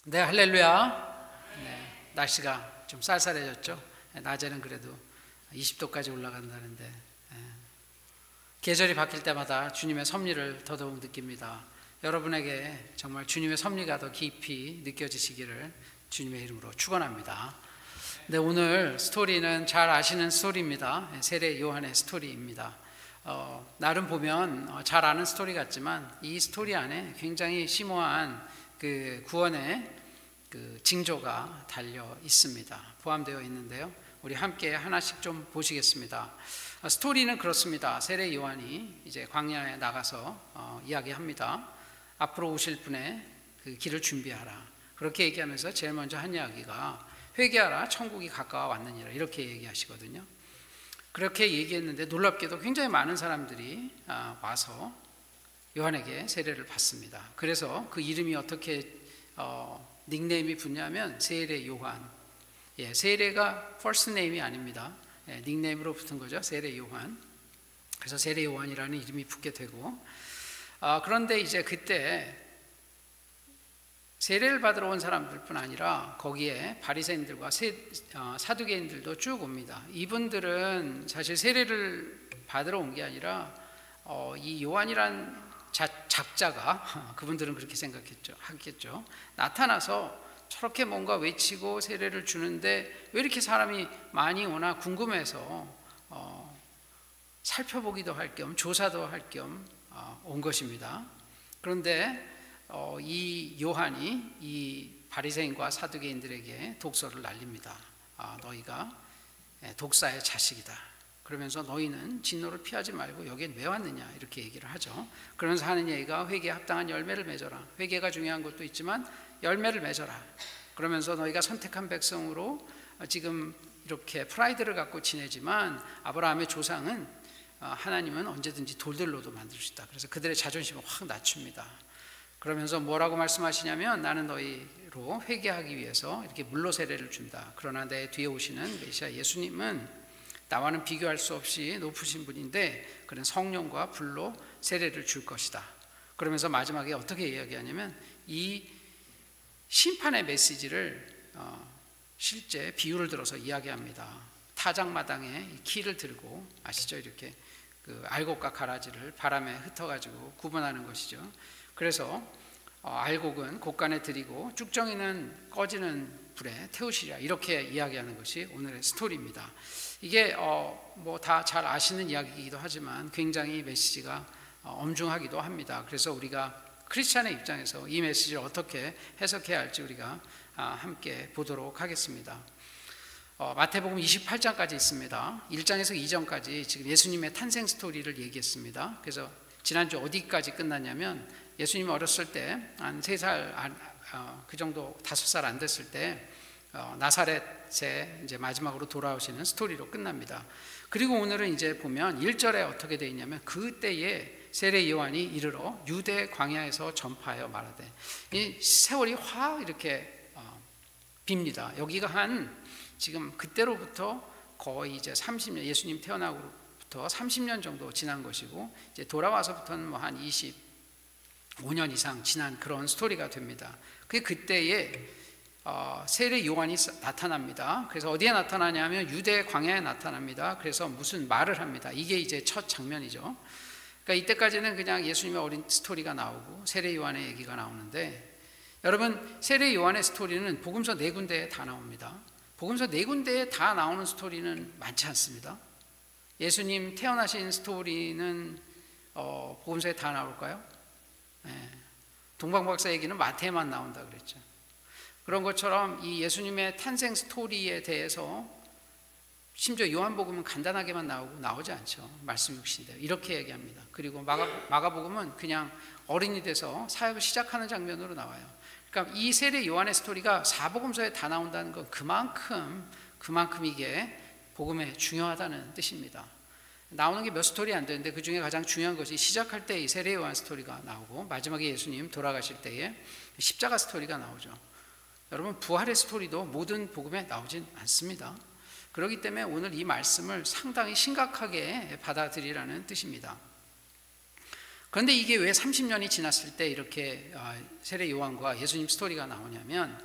네, 할렐루야. 네, 날씨가 좀 쌀쌀해졌죠. 낮에는 그래도 20도까지 올라간다는데 계절이 바뀔 때마다 주님의 섭리를 더더욱 느낍니다. 여러분에게 정말 주님의 섭리가 더 깊이 느껴지시기를 주님의 이름으로 축원합니다. 네, 오늘 스토리는 잘 아시는 스토리입니다. 세례 요한의 스토리입니다. 나름 보면 잘 아는 스토리 같지만 이 스토리 안에 굉장히 심오한 그 구원의 그 징조가 달려 있습니다. 포함되어 있는데요. 우리 함께 하나씩 좀 보시겠습니다. 스토리는 그렇습니다. 세례 요한이 이제 광야에 나가서 이야기합니다. 앞으로 오실 분의 그 길을 준비하라. 그렇게 얘기하면서 제일 먼저 한 이야기가 회개하라, 천국이 가까워 왔느니라, 이렇게 얘기하시거든요. 그렇게 얘기했는데 놀랍게도 굉장히 많은 사람들이 와서 요한에게 세례를 받습니다. 그래서 그 이름이 어떻게 닉네임이 붙냐면 세례 요한. 세례가 first name이 아닙니다. 닉네임으로 붙은 거죠. 세례 요한. 그래서 세례 요한이라는 이름이 붙게 되고, 그런데 이제 그때 세례를 받으러 온 사람들뿐 아니라 거기에 바리새인들과 사두개인들도 쭉 옵니다. 이분들은 사실 세례를 받으러 온 게 아니라 이 요한이란 작자가, 그분들은 그렇게 하겠죠. 나타나서 저렇게 뭔가 외치고 세례를 주는데 왜 이렇게 사람이 많이 오나 궁금해서 살펴보기도 할 겸 조사도 할 겸 온 것입니다. 그런데 이 요한이 이 바리새인과 사두개인들에게 독설을 날립니다. 너희가 독사의 자식이다. 그러면서 너희는 진노를 피하지 말고 여기엔 왜 왔느냐, 이렇게 얘기를 하죠. 그러면서 하는 얘기가 회개에 합당한 열매를 맺어라. 회개가 중요한 것도 있지만 열매를 맺어라. 그러면서 너희가 선택한 백성으로 지금 이렇게 프라이드를 갖고 지내지만 아브라함의 조상은 하나님은 언제든지 돌들로도 만들 수 있다. 그래서 그들의 자존심을 확 낮춥니다. 그러면서 뭐라고 말씀하시냐면 나는 너희로 회개하기 위해서 이렇게 물로 세례를 준다. 그러나 내 뒤에 오시는 메시아 예수님은 나와는 비교할 수 없이 높으신 분인데 그는 성령과 불로 세례를 줄 것이다. 그러면서 마지막에 어떻게 이야기하냐면 이 심판의 메시지를 실제 비유를 들어서 이야기합니다. 타작마당에 키를 들고, 아시죠? 이렇게 그 알곡과 가라지를 바람에 흩어가지고 구분하는 것이죠. 그래서 알곡은 곳간에 들이고 쭉정이는 꺼지는 불에 태우시리라, 이렇게 이야기하는 것이 오늘의 스토리입니다. 이게 뭐 다 잘 아시는 이야기이기도 하지만 굉장히 메시지가 엄중하기도 합니다. 그래서 우리가 크리스찬의 입장에서 이 메시지를 어떻게 해석해야 할지 우리가 함께 보도록 하겠습니다. 마태복음 28장까지 있습니다. 1장에서 2장까지 지금 예수님의 탄생 스토리를 얘기했습니다. 그래서 지난주 어디까지 끝났냐면 예수님이 어렸을 때 한 3살 그 정도 5살 안 됐을 때 나사렛에 이제 마지막으로 돌아오시는 스토리로 끝납니다. 그리고 오늘은 이제 보면 1절에 어떻게 되어 있냐면 그때에 세례 요한이 이르러 유대 광야에서 전파하여 말하되, 이 세월이 확 이렇게 빕니다. 여기가 한 지금 그때로부터 거의 이제 30년, 예수님 태어나고부터 30년 정도 지난 것이고 이제 돌아와서부터는 뭐 한 25년 이상 지난 그런 스토리가 됩니다. 그때에 세례 요한이 나타납니다. 그래서 어디에 나타나냐면 유대 광야에 나타납니다. 그래서 무슨 말을 합니다. 이게 이제 첫 장면이죠. 그러니까 이때까지는 그냥 예수님의 어린 스토리가 나오고 세례 요한의 얘기가 나오는데, 여러분 세례 요한의 스토리는 복음서 4군데에 다 나옵니다. 복음서 4군데에 다 나오는 스토리는 많지 않습니다. 예수님 태어나신 스토리는 복음서에 다 나올까요? 동방박사 얘기는 마태에만 나온다 그랬죠. 그런 것처럼 이 예수님의 탄생 스토리에 대해서 심지어 요한복음은 간단하게만 나오지 않죠. 말씀 육신대로 이렇게 얘기합니다. 그리고 마가복음은 그냥 어린이 돼서 사역을 시작하는 장면으로 나와요. 그러니까 이 세례 요한의 스토리가 사복음서에 다 나온다는 건 그만큼 이게 복음에 중요하다는 뜻입니다. 나오는 게 몇 스토리 안 되는데 그 중에 가장 중요한 것이 시작할 때 이 세례 요한 스토리가 나오고 마지막에 예수님 돌아가실 때에 십자가 스토리가 나오죠. 여러분 부활의 스토리도 모든 복음에 나오진 않습니다. 그렇기 때문에 오늘 이 말씀을 상당히 심각하게 받아들이라는 뜻입니다. 그런데 이게 왜 30년이 지났을 때 이렇게 세례 요한과 예수님 스토리가 나오냐면,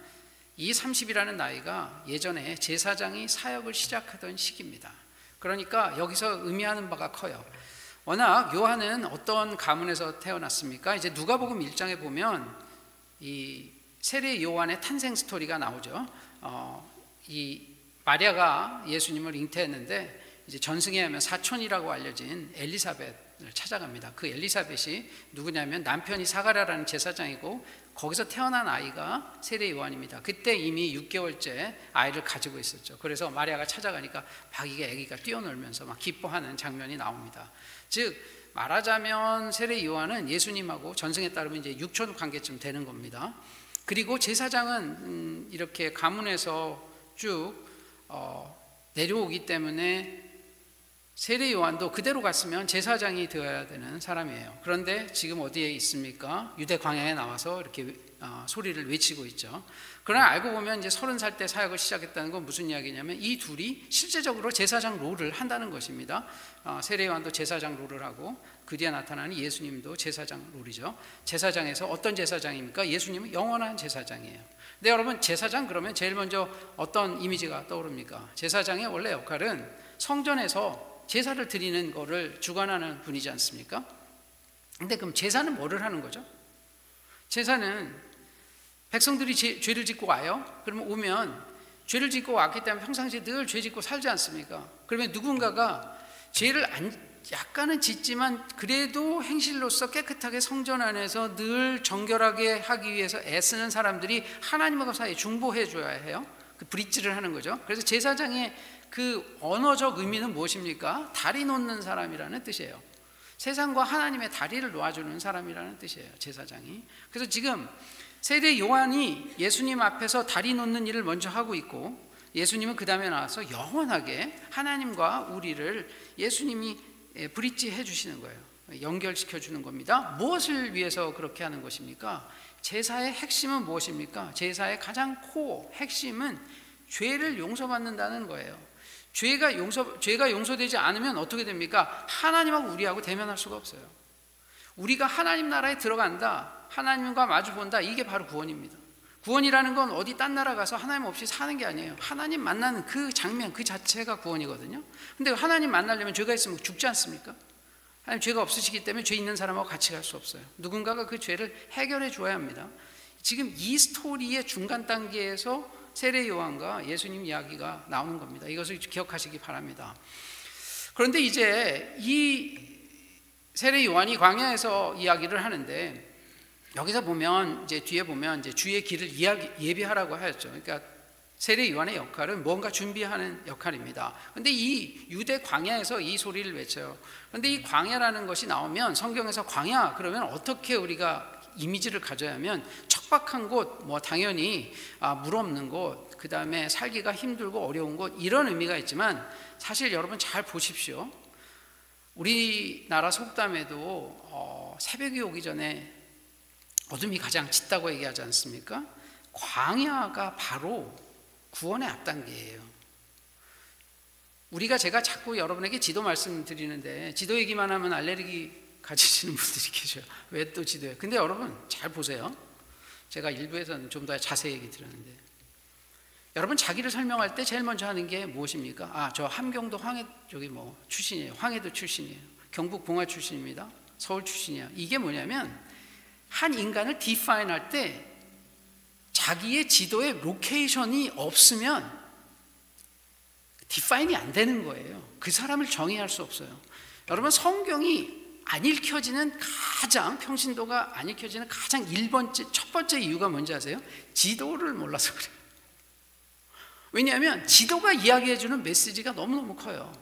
이 30이라는 나이가 예전에 제사장이 사역을 시작하던 시기입니다. 그러니까 여기서 의미하는 바가 커요. 워낙 요한은 어떤 가문에서 태어났습니까? 이제 누가복음 1장에 보면 이 세례 요한의 탄생 스토리가 나오죠. 이 마리아가 예수님을 잉태했는데 이제 전승에 하면 사촌이라고 알려진 엘리사벳을 찾아갑니다. 그 엘리사벳이 누구냐면 남편이 사가랴라는 제사장이고 거기서 태어난 아이가 세례 요한입니다. 그때 이미 6개월째 아이를 가지고 있었죠. 그래서 마리아가 찾아가니까 아기가 뛰어놀면서 막 기뻐하는 장면이 나옵니다. 즉 말하자면 세례 요한은 예수님하고 전승에 따르면 이제 육촌 관계쯤 되는 겁니다. 그리고 제사장은 이렇게 가문에서 쭉 내려오기 때문에 세례 요한도 그대로 갔으면 제사장이 되어야 되는 사람이에요. 그런데 지금 어디에 있습니까? 유대 광야에 나와서 이렇게 소리를 외치고 있죠. 그러나 알고 보면 이제 30살 때 사역을 시작했다는 건 무슨 이야기냐면 이 둘이 실제적으로 제사장 롤을 한다는 것입니다. 세례 요한도 제사장 롤을 하고 그 뒤에 나타나는 예수님도 제사장 롤이죠. 제사장에서 어떤 제사장입니까? 예수님은 영원한 제사장이에요. 근데 여러분, 제사장 그러면 제일 먼저 어떤 이미지가 떠오릅니까? 제사장의 원래 역할은 성전에서 제사를 드리는 거를 주관하는 분이지 않습니까? 근데 그럼 제사는 뭐를 하는 거죠? 제사는 백성들이 죄를 짓고 와요. 그러면 오면 죄를 짓고 왔기 때문에 평상시에 늘 죄 짓고 살지 않습니까? 그러면 누군가가 죄를 약간은 짓지만 그래도 행실로서 깨끗하게 성전 안에서 늘 정결하게 하기 위해서 애쓰는 사람들이 하나님과 사이에 중보해 줘야 해요. 그 브릿지를 하는 거죠. 그래서 제사장의 그 언어적 의미는 무엇입니까? 다리 놓는 사람이라는 뜻이에요. 세상과 하나님의 다리를 놓아주는 사람이라는 뜻이에요, 제사장이. 그래서 지금 세례 요한이 예수님 앞에서 다리 놓는 일을 먼저 하고 있고, 예수님은 그 다음에 나와서 영원하게 하나님과 우리를 예수님이 브릿지 해주시는 거예요. 연결시켜 주는 겁니다. 무엇을 위해서 그렇게 하는 것입니까? 제사의 핵심은 무엇입니까? 제사의 가장 핵심은 죄를 용서받는다는 거예요. 죄가 용서되지 않으면 어떻게 됩니까? 하나님하고 우리하고 대면할 수가 없어요. 우리가 하나님 나라에 들어간다, 하나님과 마주본다, 이게 바로 구원입니다. 구원이라는 건 어디 딴 나라 가서 하나님 없이 사는 게 아니에요. 하나님 만나는 그 장면 그 자체가 구원이거든요. 근데 하나님 만나려면 죄가 있으면 죽지 않습니까? 하나님 죄가 없으시기 때문에 죄 있는 사람하고 같이 갈 수 없어요. 누군가가 그 죄를 해결해 줘야 합니다. 지금 이 스토리의 중간 단계에서 세례 요한과 예수님 이야기가 나오는 겁니다. 이것을 기억하시기 바랍니다. 그런데 이제 이 세례 요한이 광야에서 이야기를 하는데, 여기서 보면 이제 뒤에 보면 이제 주의 길을 예비하라고 하였죠. 그러니까 세례 요한의 역할은 뭔가 준비하는 역할입니다. 그런데 이 유대 광야에서 이 소리를 외쳐요. 그런데 이 광야라는 것이 나오면 성경에서 광야 그러면 어떻게 우리가 이미지를 가져야 하면 척박한 곳, 뭐 당연히 물 없는 곳, 그 다음에 살기가 힘들고 어려운 곳, 이런 의미가 있지만 사실 여러분 잘 보십시오. 우리나라 속담에도 새벽이 오기 전에 어둠이 가장 짙다고 얘기하지 않습니까? 광야가 바로 구원의 앞단계예요. 제가 자꾸 여러분에게 지도 말씀드리는데 지도 얘기만 하면 알레르기 가지시는 분들이 계셔요. 왜 또 지도예요? 근데 여러분 잘 보세요. 제가 일부에서는 좀 더 자세히 얘기 드렸는데, 여러분 자기를 설명할 때 제일 먼저 하는 게 무엇입니까? 저 함경도 출신이에요. 황해도 출신이에요. 경북 봉화 출신입니다. 서울 출신이야. 이게 뭐냐면 한 인간을 디파인 할 때 자기의 지도에 로케이션이 없으면 디파인이 안 되는 거예요. 그 사람을 정의할 수 없어요. 여러분, 성경이 안 읽혀지는 평신도가 안 읽혀지는 가장 첫 번째 이유가 뭔지 아세요? 지도를 몰라서 그래요. 왜냐하면 지도가 이야기해주는 메시지가 너무너무 커요.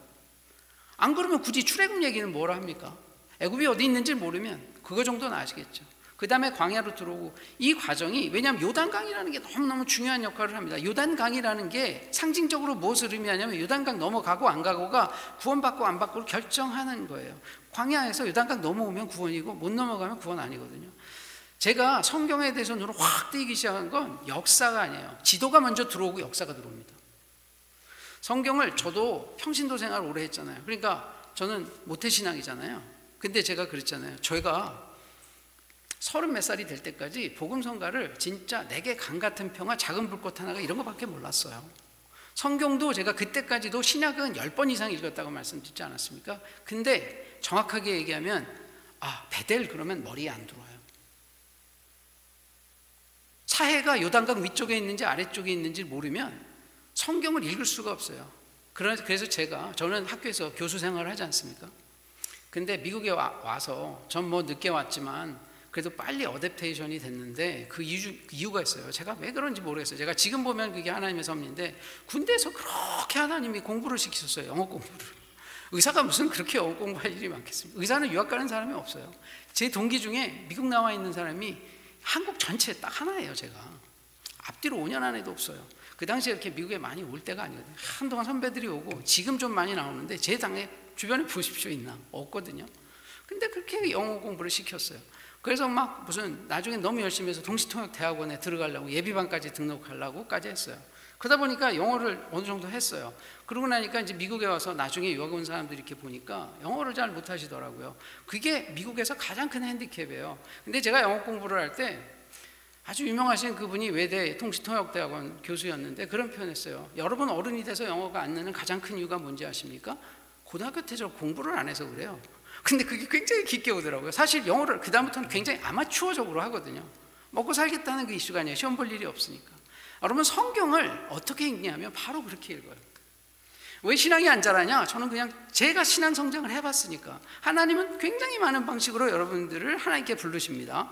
안 그러면 굳이 출애굽 얘기는 뭐라 합니까? 애굽이 어디 있는지 모르면 그거 정도는 아시겠죠. 그 다음에 광야로 들어오고, 이 과정이, 왜냐하면 요단강이라는 게 너무너무 중요한 역할을 합니다. 요단강이라는 게 상징적으로 무엇을 의미하냐면 요단강 넘어가고 안 가고가 구원받고 안 받고를 결정하는 거예요. 광야에서 요단강 넘어오면 구원이고 못 넘어가면 구원 아니거든요. 제가 성경에 대해서 눈을 확 뜨이기 시작한 건 역사가 아니에요. 지도가 먼저 들어오고 역사가 들어옵니다. 성경을, 저도 평신도 생활을 오래 했잖아요. 그러니까 저는 모태신앙이잖아요. 근데 제가 그랬잖아요. 저희가 30몇 살이 될 때까지 복음성가를 진짜 내게 강 같은 평화, 작은 불꽃 하나가 이런 거밖에 몰랐어요. 성경도 제가 그때까지도 신약은 10번 이상 읽었다고 말씀드리지 않았습니까? 근데 정확하게 얘기하면 베델 그러면 머리에 안 들어와요. 사해가 요단강 위쪽에 있는지 아래쪽에 있는지 모르면 성경을 읽을 수가 없어요. 그래서 저는 학교에서 교수 생활을 하지 않습니까? 근데 미국에 와서 전 뭐 늦게 왔지만 그래도 빨리 어댑테이션이 됐는데 그 이유가 있어요. 제가 왜 그런지 모르겠어요. 제가 지금 보면 그게 하나님의 섭리인데 군대에서 그렇게 하나님이 공부를 시키셨어요. 영어 공부를. 의사가 무슨 그렇게 영어 공부할 일이 많겠습니까? 의사는 유학 가는 사람이 없어요. 제 동기 중에 미국 나와 있는 사람이 한국 전체에 딱 하나예요. 제가 앞뒤로 5년 안에도 없어요. 그 당시에 이렇게 미국에 많이 올 때가 아니거든요. 한동안 선배들이 오고 지금 좀 많이 나오는데 제 당에 주변에 보십시오 있나? 없거든요. 근데 그렇게 영어 공부를 시켰어요. 그래서 막 무슨 나중에 너무 열심히 해서 동시통역대학원에 들어가려고 예비반까지 등록하려고까지 했어요. 그러다 보니까 영어를 어느 정도 했어요. 그러고 나니까 이제 미국에 와서 나중에 유학 온 사람들이 이렇게 보니까 영어를 잘 못하시더라고요. 그게 미국에서 가장 큰 핸디캡이에요. 근데 제가 영어 공부를 할 때 아주 유명하신 그분이 외대 통시통역대학원 교수였는데 그런 표현했어요. 여러분 어른이 돼서 영어가 안 느는 가장 큰 이유가 뭔지 아십니까? 고등학교 때 저 공부를 안 해서 그래요. 근데 그게 굉장히 깊게 오더라고요. 사실 영어를 그 다음부터는 굉장히 아마추어적으로 하거든요. 먹고 살겠다는 그 이슈가 아니에요. 시험 볼 일이 없으니까. 여러분 성경을 어떻게 읽냐면 바로 그렇게 읽어요. 왜 신앙이 안 자라냐? 저는 그냥 제가 신앙 성장을 해봤으니까. 하나님은 굉장히 많은 방식으로 여러분들을 하나님께 부르십니다.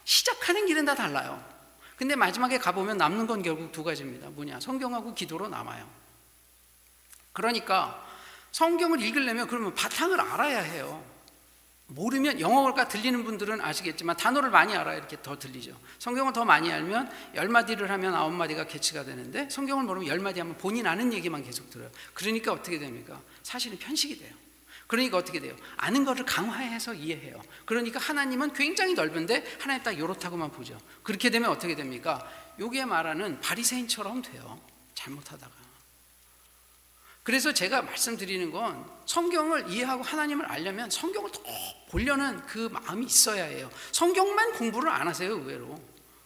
시작하는 길은 다 달라요. 근데 마지막에 가보면 남는 건 결국 두 가지입니다. 뭐냐? 성경하고 기도로 남아요. 그러니까 성경을 읽으려면 그러면 바탕을 알아야 해요. 모르면 영어가 들리는 분들은 아시겠지만 단어를 많이 알아야 이렇게 더 들리죠. 성경을 더 많이 알면 10마디를 하면 9마디가 캐치가 되는데 성경을 모르면 10마디 하면 본인 아는 얘기만 계속 들어요. 그러니까 어떻게 됩니까? 사실은 편식이 돼요. 그러니까 어떻게 돼요? 아는 거를 강화해서 이해해요. 그러니까 하나님은 굉장히 넓은데 하나님 딱 요렇다고만 보죠. 그렇게 되면 어떻게 됩니까? 여기에 말하는 바리새인처럼 돼요. 잘못하다가. 그래서 제가 말씀드리는 건 성경을 이해하고 하나님을 알려면 성경을 더 보려는 그 마음이 있어야 해요. 성경만 공부를 안 하세요. 의외로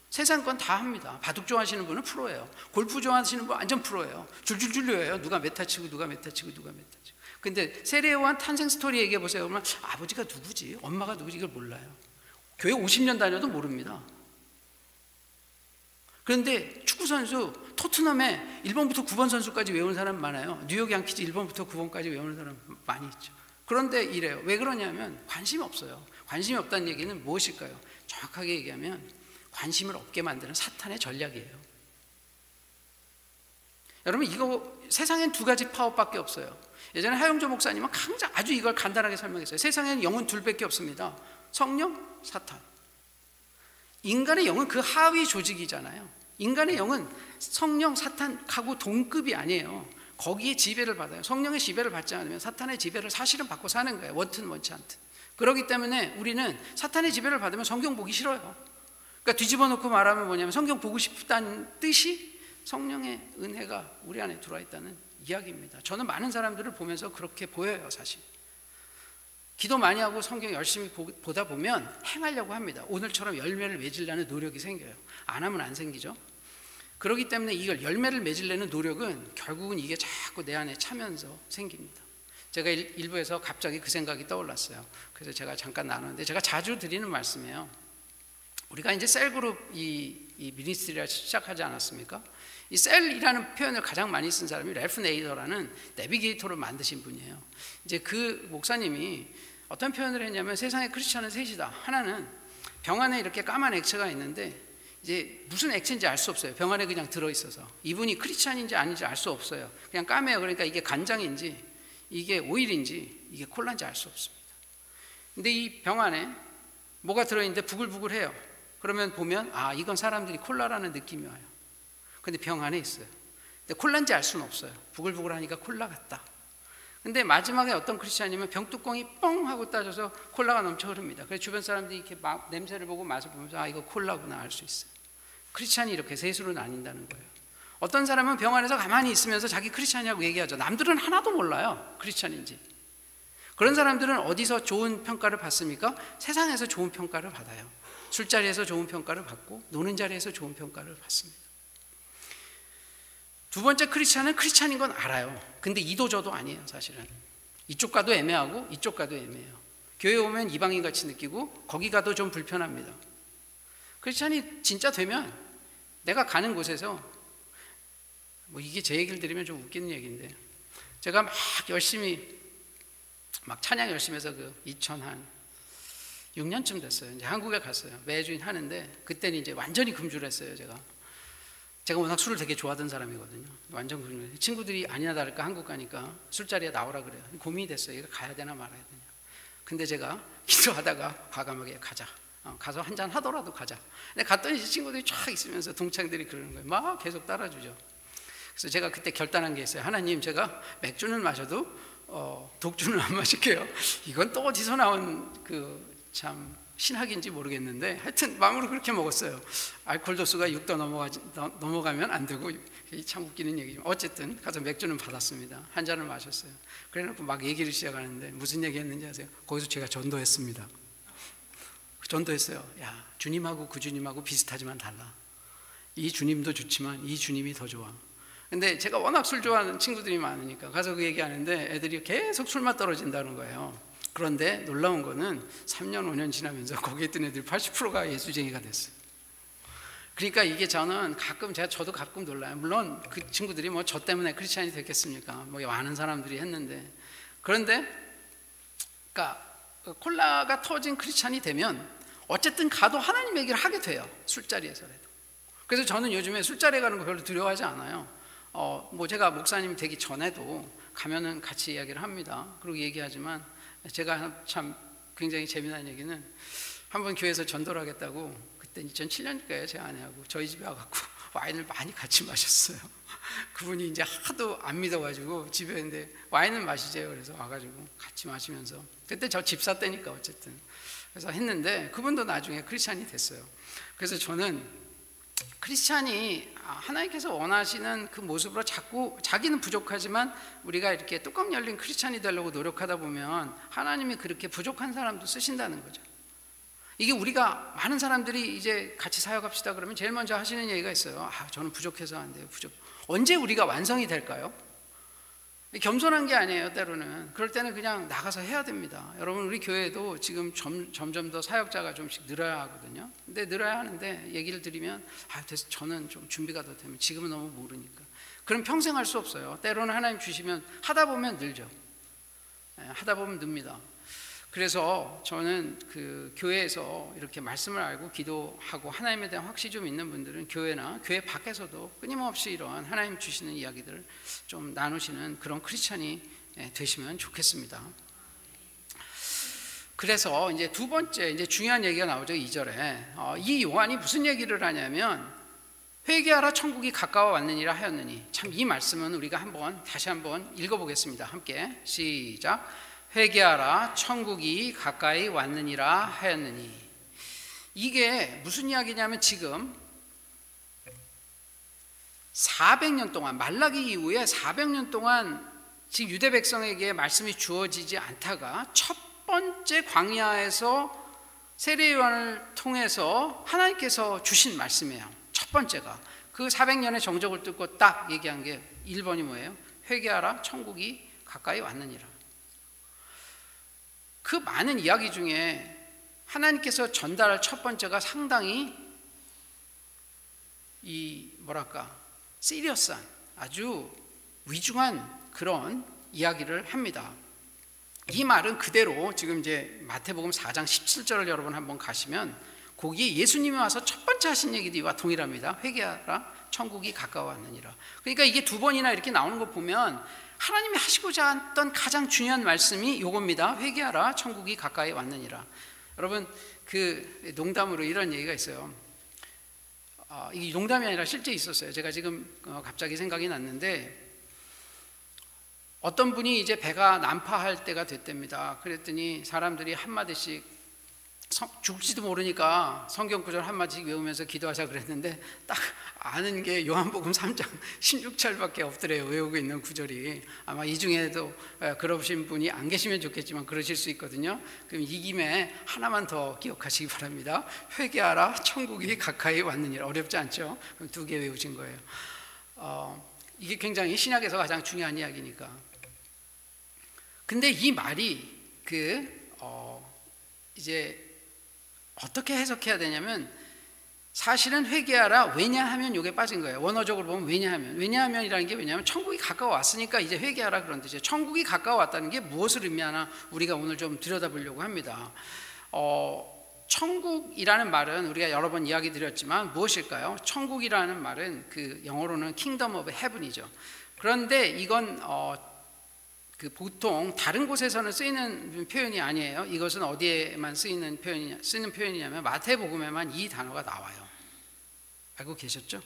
세상 건 다 합니다. 바둑 좋아하시는 분은 프로예요. 골프 좋아하시는 분은 완전 프로예요. 줄줄줄 외워요. 누가 몇 타 치고 누가 몇 타 치고 누가 몇 타 치고. 근데 세례요한 탄생 스토리 얘기해 보세요. 그러면 아버지가 누구지? 엄마가 누구지? 이걸 몰라요. 교회 50년 다녀도 모릅니다. 그런데 축구선수 토트넘에 1번부터 9번 선수까지 외우는 사람 많아요. 뉴욕 양키즈 1번부터 9번까지 외우는 사람 많이 있죠. 그런데 이래요. 왜 그러냐면 관심이 없어요. 관심이 없다는 얘기는 무엇일까요? 정확하게 얘기하면 관심을 없게 만드는 사탄의 전략이에요. 여러분 이거 세상엔 두 가지 파워밖에 없어요. 예전에 하용조 목사님은 아주 이걸 간단하게 설명했어요. 세상에는 영은 둘밖에 없습니다. 성령, 사탄. 인간의 영은 그 하위 조직이잖아요. 인간의 영은 성령, 사탄하고 동급이 아니에요. 거기에 지배를 받아요. 성령의 지배를 받지 않으면 사탄의 지배를 사실은 받고 사는 거예요. 원튼 원치 않든. 그렇기 때문에 우리는 사탄의 지배를 받으면 성경 보기 싫어요. 그러니까 뒤집어 놓고 말하면 뭐냐면 성경 보고 싶다는 뜻이 성령의 은혜가 우리 안에 들어와 있다는 이야기입니다. 저는 많은 사람들을 보면서 그렇게 보여요. 사실 기도 많이 하고 성경 열심히 보다 보면 행하려고 합니다. 오늘처럼 열매를 맺으려는 노력이 생겨요. 안 하면 안 생기죠. 그렇기 때문에 이걸 열매를 맺으려는 노력은 결국은 이게 자꾸 내 안에 차면서 생깁니다. 제가 일부에서 갑자기 그 생각이 떠올랐어요. 그래서 제가 잠깐 나누는데 제가 자주 드리는 말씀이에요. 우리가 이제 셀그룹 이 미니스트리를 시작하지 않았습니까? 이 셀이라는 표현을 가장 많이 쓴 사람이 래프 네이더라는 내비게이터를 만드신 분이에요. 이제 그 목사님이 어떤 표현을 했냐면 세상에 크리스천은 셋이다. 하나는 병 안에 이렇게 까만 액체가 있는데 이제 무슨 액체인지 알 수 없어요. 병 안에 그냥 들어있어서 이분이 크리스천인지 아닌지 알 수 없어요. 그냥 까매요. 그러니까 이게 간장인지 이게 오일인지 이게 콜라인지 알 수 없습니다. 근데 이 병 안에 뭐가 들어있는데 부글부글해요. 그러면 보면 이건 사람들이 콜라라는 느낌이 와요. 근데 병 안에 있어요. 근데 콜라인지 알 수는 없어요. 부글부글하니까 콜라 같다. 근데 마지막에 어떤 크리스찬이면 병뚜껑이 뻥 하고 따져서 콜라가 넘쳐 흐릅니다. 그래서 주변 사람들이 이렇게 냄새를 보고 맛을 보면서 이거 콜라구나 알 수 있어요. 크리스찬이 이렇게 셋으로 나뉜다는 거예요. 어떤 사람은 병 안에서 가만히 있으면서 자기 크리스찬이라고 얘기하죠. 남들은 하나도 몰라요. 크리스찬인지. 그런 사람들은 어디서 좋은 평가를 받습니까? 세상에서 좋은 평가를 받아요. 술자리에서 좋은 평가를 받고 노는 자리에서 좋은 평가를 받습니다. 두 번째, 크리스찬은 크리스찬인 건 알아요. 근데 이도저도 아니에요. 사실은 이쪽 가도 애매하고 이쪽 가도 애매해요. 교회 오면 이방인같이 느끼고 거기 가도 좀 불편합니다. 크리스찬이 진짜 되면 내가 가는 곳에서, 뭐 이게 제 얘기를 들으면 좀 웃기는 얘기인데, 제가 막 열심히 막 찬양 열심히 해서 2006년쯤 됐어요. 이제 한국에 갔어요. 매주 하는데 그때는 이제 완전히 금주했어요. 제가 워낙 술을 되게 좋아하던 사람이거든요. 완전 금주. 친구들이 아니나 다를까 한국 가니까 술자리에 나오라 그래요. 고민이 됐어요. 이거 가야 되나 말아야 되냐. 근데 제가 기도하다가 과감하게 가자. 가서 한잔 하더라도 가자. 근데 갔더니 친구들이 쫙 있으면서 동창들이 그러는 거예요. 막 계속 따라주죠. 그래서 제가 그때 결단한 게 있어요. 하나님, 제가 맥주는 마셔도 독주는 안 마실게요. 이건 또 어디서 나온 참 신학인지 모르겠는데 하여튼 마음으로 그렇게 먹었어요. 알코올 도수가 6도 넘어가면 안 되고, 참 웃기는 얘기죠. 어쨌든 가서 맥주는 받았습니다. 한 잔을 마셨어요. 그래놓고 막 얘기를 시작하는데 무슨 얘기 했는지 아세요? 거기서 제가 전도했습니다. 전도했어요. 야, 주님하고 그 주님하고 비슷하지만 달라. 이 주님도 좋지만 이 주님이 더 좋아. 근데 제가 워낙 술 좋아하는 친구들이 많으니까 가서 그 얘기하는데 애들이 계속 술맛 떨어진다는 거예요. 그런데 놀라운 거는 3년 5년 지나면서 거기에 있던 애들 80%가 예수쟁이가 됐어요. 그러니까 이게 저는 저도 가끔 놀라요. 물론 그 친구들이 뭐 저 때문에 크리스찬이 됐겠습니까? 뭐 많은 사람들이 했는데, 그런데 그러니까 콜라가 터진 크리스찬이 되면 어쨌든 가도 하나님 얘기를 하게 돼요. 술자리에서라도. 그래서 저는 요즘에 술자리에 가는 거 별로 두려워하지 않아요. 뭐 제가 목사님 되기 전에도 가면은 같이 이야기를 합니다. 그리고 얘기하지만, 제가 참 굉장히 재미난 얘기는, 한번 교회에서 전도를 하겠다고, 그때 2007년까지 제 아내하고 저희 집에 와갖고 와인을 많이 같이 마셨어요. 그분이 이제 하도 안 믿어가지고 집에 있는데 와인은 마시재요. 그래서 와가지고 같이 마시면서, 그때 저 집사 때니까 어쨌든 그래서 했는데, 그분도 나중에 크리스찬이 됐어요. 그래서 저는 크리스찬이 하나님께서 원하시는 그 모습으로 자꾸, 자기는 부족하지만 우리가 이렇게 뚜껑 열린 크리스찬이 되려고 노력하다 보면 하나님이 그렇게 부족한 사람도 쓰신다는 거죠. 이게 우리가 많은 사람들이 이제 같이 사역합시다 그러면 제일 먼저 하시는 얘기가 있어요. 저는 부족해서 안 돼요. 언제 우리가 완성이 될까요? 겸손한 게 아니에요. 때로는 그럴 때는 그냥 나가서 해야 됩니다. 여러분, 우리 교회도 지금 점점 더 사역자가 좀씩 늘어야 하거든요. 근데 늘어야 하는데 얘기를 드리면 저는 좀 준비가 더 되면, 지금은 너무 모르니까. 그럼 평생 할 수 없어요. 때로는 하나님 주시면 하다 보면 늘죠. 하다 보면 늡니다. 그래서 저는 그 교회에서 이렇게 말씀을 알고 기도하고 하나님에 대한 확신이 좀 있는 분들은 교회나 교회 밖에서도 끊임없이 이러한 하나님 주시는 이야기들을 좀 나누시는 그런 크리스찬이 되시면 좋겠습니다. 그래서 이제 두 번째, 이제 중요한 얘기가 나오죠. 2절에 이 요한이 무슨 얘기를 하냐면, 회개하라 천국이 가까워 왔느니라 하였느니. 참 이 말씀은 우리가 다시 한번 읽어보겠습니다. 함께 시작. 회개하라 천국이 가까이 왔느니라 하였느니. 이게 무슨 이야기냐면, 지금 400년 동안, 말라기 이후에 400년 동안 지금 유대 백성에게 말씀이 주어지지 않다가 첫 번째 광야에서 세례 요한을 통해서 하나님께서 주신 말씀이에요. 첫 번째가 그 400년의 정적을 뚫고 딱 얘기한 게 1번이 뭐예요? 회개하라 천국이 가까이 왔느니라. 그 많은 이야기 중에 하나님께서 전달할 첫 번째가 상당히 시리어스한, 아주 위중한 그런 이야기를 합니다. 이 말은 그대로 지금 이제 마태복음 4장 17절을 여러분 한번 가시면 거기에 예수님이 와서 첫 번째 하신 얘기도 이와 동일합니다. 회개하라 천국이 가까워 왔느니라. 그러니까 이게 두 번이나 이렇게 나오는 거 보면 하나님이 하시고자 했던 가장 중요한 말씀이 요겁니다. 회개하라 천국이 가까이 왔느니라. 여러분, 그 농담으로 이런 얘기가 있어요. 이게 농담이 아니라 실제 있었어요. 제가 지금 갑자기 생각이 났는데, 어떤 분이 이제 배가 난파할 때가 됐답니다. 그랬더니 사람들이 한마디씩 죽을지도 모르니까 성경 구절 한마디씩 외우면서 기도하자 그랬는데 딱 아는 게 요한복음 3장 16절밖에 없더래요. 외우고 있는 구절이. 아마 이 중에도 그러신 분이 안 계시면 좋겠지만 그러실 수 있거든요. 그럼 이 김에 하나만 더 기억하시기 바랍니다. 회개하라, 천국이 가까이 왔느니라. 어렵지 않죠? 그럼 2개 외우신 거예요. 이게 굉장히 신약에서 가장 중요한 이야기니까. 근데 이 말이 이제 어떻게 해석해야 되냐면 사실은 회개하라, 왜냐하면 이게 빠진 거예요. 원어적으로 보면 왜냐하면이라는 게 왜냐하면 천국이 가까워왔으니까 이제 회개하라 그런 뜻이에요. 천국이 가까워왔다는 게 무엇을 의미하나 우리가 오늘 좀 들여다보려고 합니다. 천국이라는 말은 우리가 여러 번 이야기 드렸지만 무엇일까요? 천국이라는 말은 그 영어로는 Kingdom of Heaven이죠. 그런데 이건 보통 다른 곳에서는 쓰이는 표현이 아니에요. 이것은 어디에만 쓰는 표현이냐면 마태복음에만 이 단어가 나와요. 알고 계셨죠?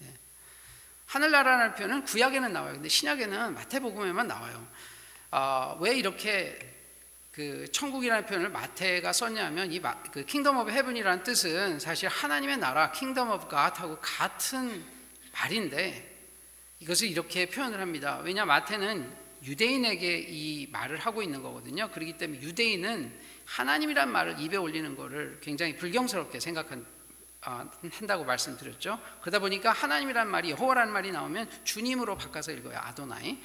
예. 하늘나라라는 표현은 구약에는 나와요. 근데 신약에는 마태복음에만 나와요. 왜 이렇게 천국이라는 표현을 마태가 썼냐면 그 Kingdom of Heaven이라는 뜻은 사실 하나님의 나라, Kingdom of God하고 같은 말인데 이것을 이렇게 표현을 합니다. 왜냐 마태는 유대인에게 이 말을 하고 있는 거거든요. 그렇기 때문에 유대인은 하나님이란 말을 입에 올리는 것을 굉장히 불경스럽게 한다고 말씀드렸죠. 그러다 보니까 하나님이란 말이 여호와라는 말이 나오면 주님으로 바꿔서 읽어요. 아도나이.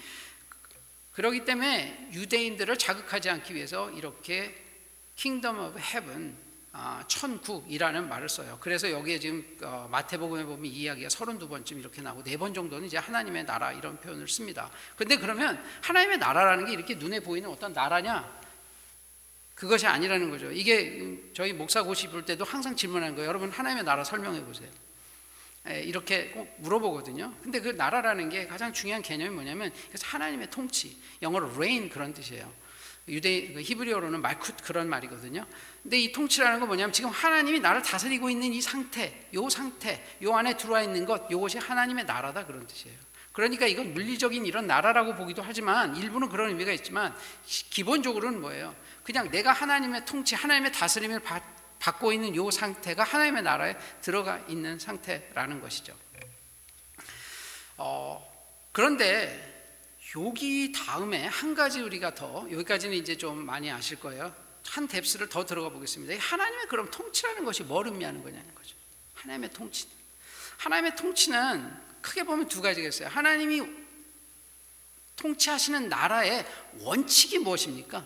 그렇기 때문에 유대인들을 자극하지 않기 위해서 이렇게 Kingdom of Heaven, 천국이라는 말을 써요. 그래서 여기에 지금 마태복음에 보면 이 이야기가 32번쯤 이렇게 나오고 4번 정도는 이제 하나님의 나라 이런 표현을 씁니다. 근데 그러면 하나님의 나라라는 게 이렇게 눈에 보이는 어떤 나라냐? 그것이 아니라는 거죠. 이게 저희 목사고시 볼 때도 항상 질문하는 거예요. 여러분 하나님의 나라 설명해 보세요. 이렇게 꼭 물어보거든요. 근데 그 나라라는 게 가장 중요한 개념이 뭐냐면 그래서 하나님의 통치, 영어로 reign 그런 뜻이에요. 히브리어로는 말쿠트 그런 말이거든요. 근데 이 통치라는 건 뭐냐면 지금 하나님이 나를 다스리고 있는 이 상태, 요 안에 들어와 있는 것, 요것이 하나님의 나라다 그런 뜻이에요. 그러니까 이건 물리적인 이런 나라라고 보기도 하지만 일부는 그런 의미가 있지만 기본적으로는 뭐예요? 그냥 내가 하나님의 통치, 하나님의 다스림을 받고 있는 요 상태가 하나님의 나라에 들어가 있는 상태라는 것이죠. 그런데 여기 다음에 한 가지 우리가 더, 여기까지는 이제 좀 많이 아실 거예요. 한 뎁스를 더 들어가 보겠습니다. 하나님의 그럼 통치라는 것이 뭘 의미하는 거냐는 거죠. 하나님의 통치는 크게 보면 2가지가 있어요. 하나님이 통치하시는 나라의 원칙이 무엇입니까?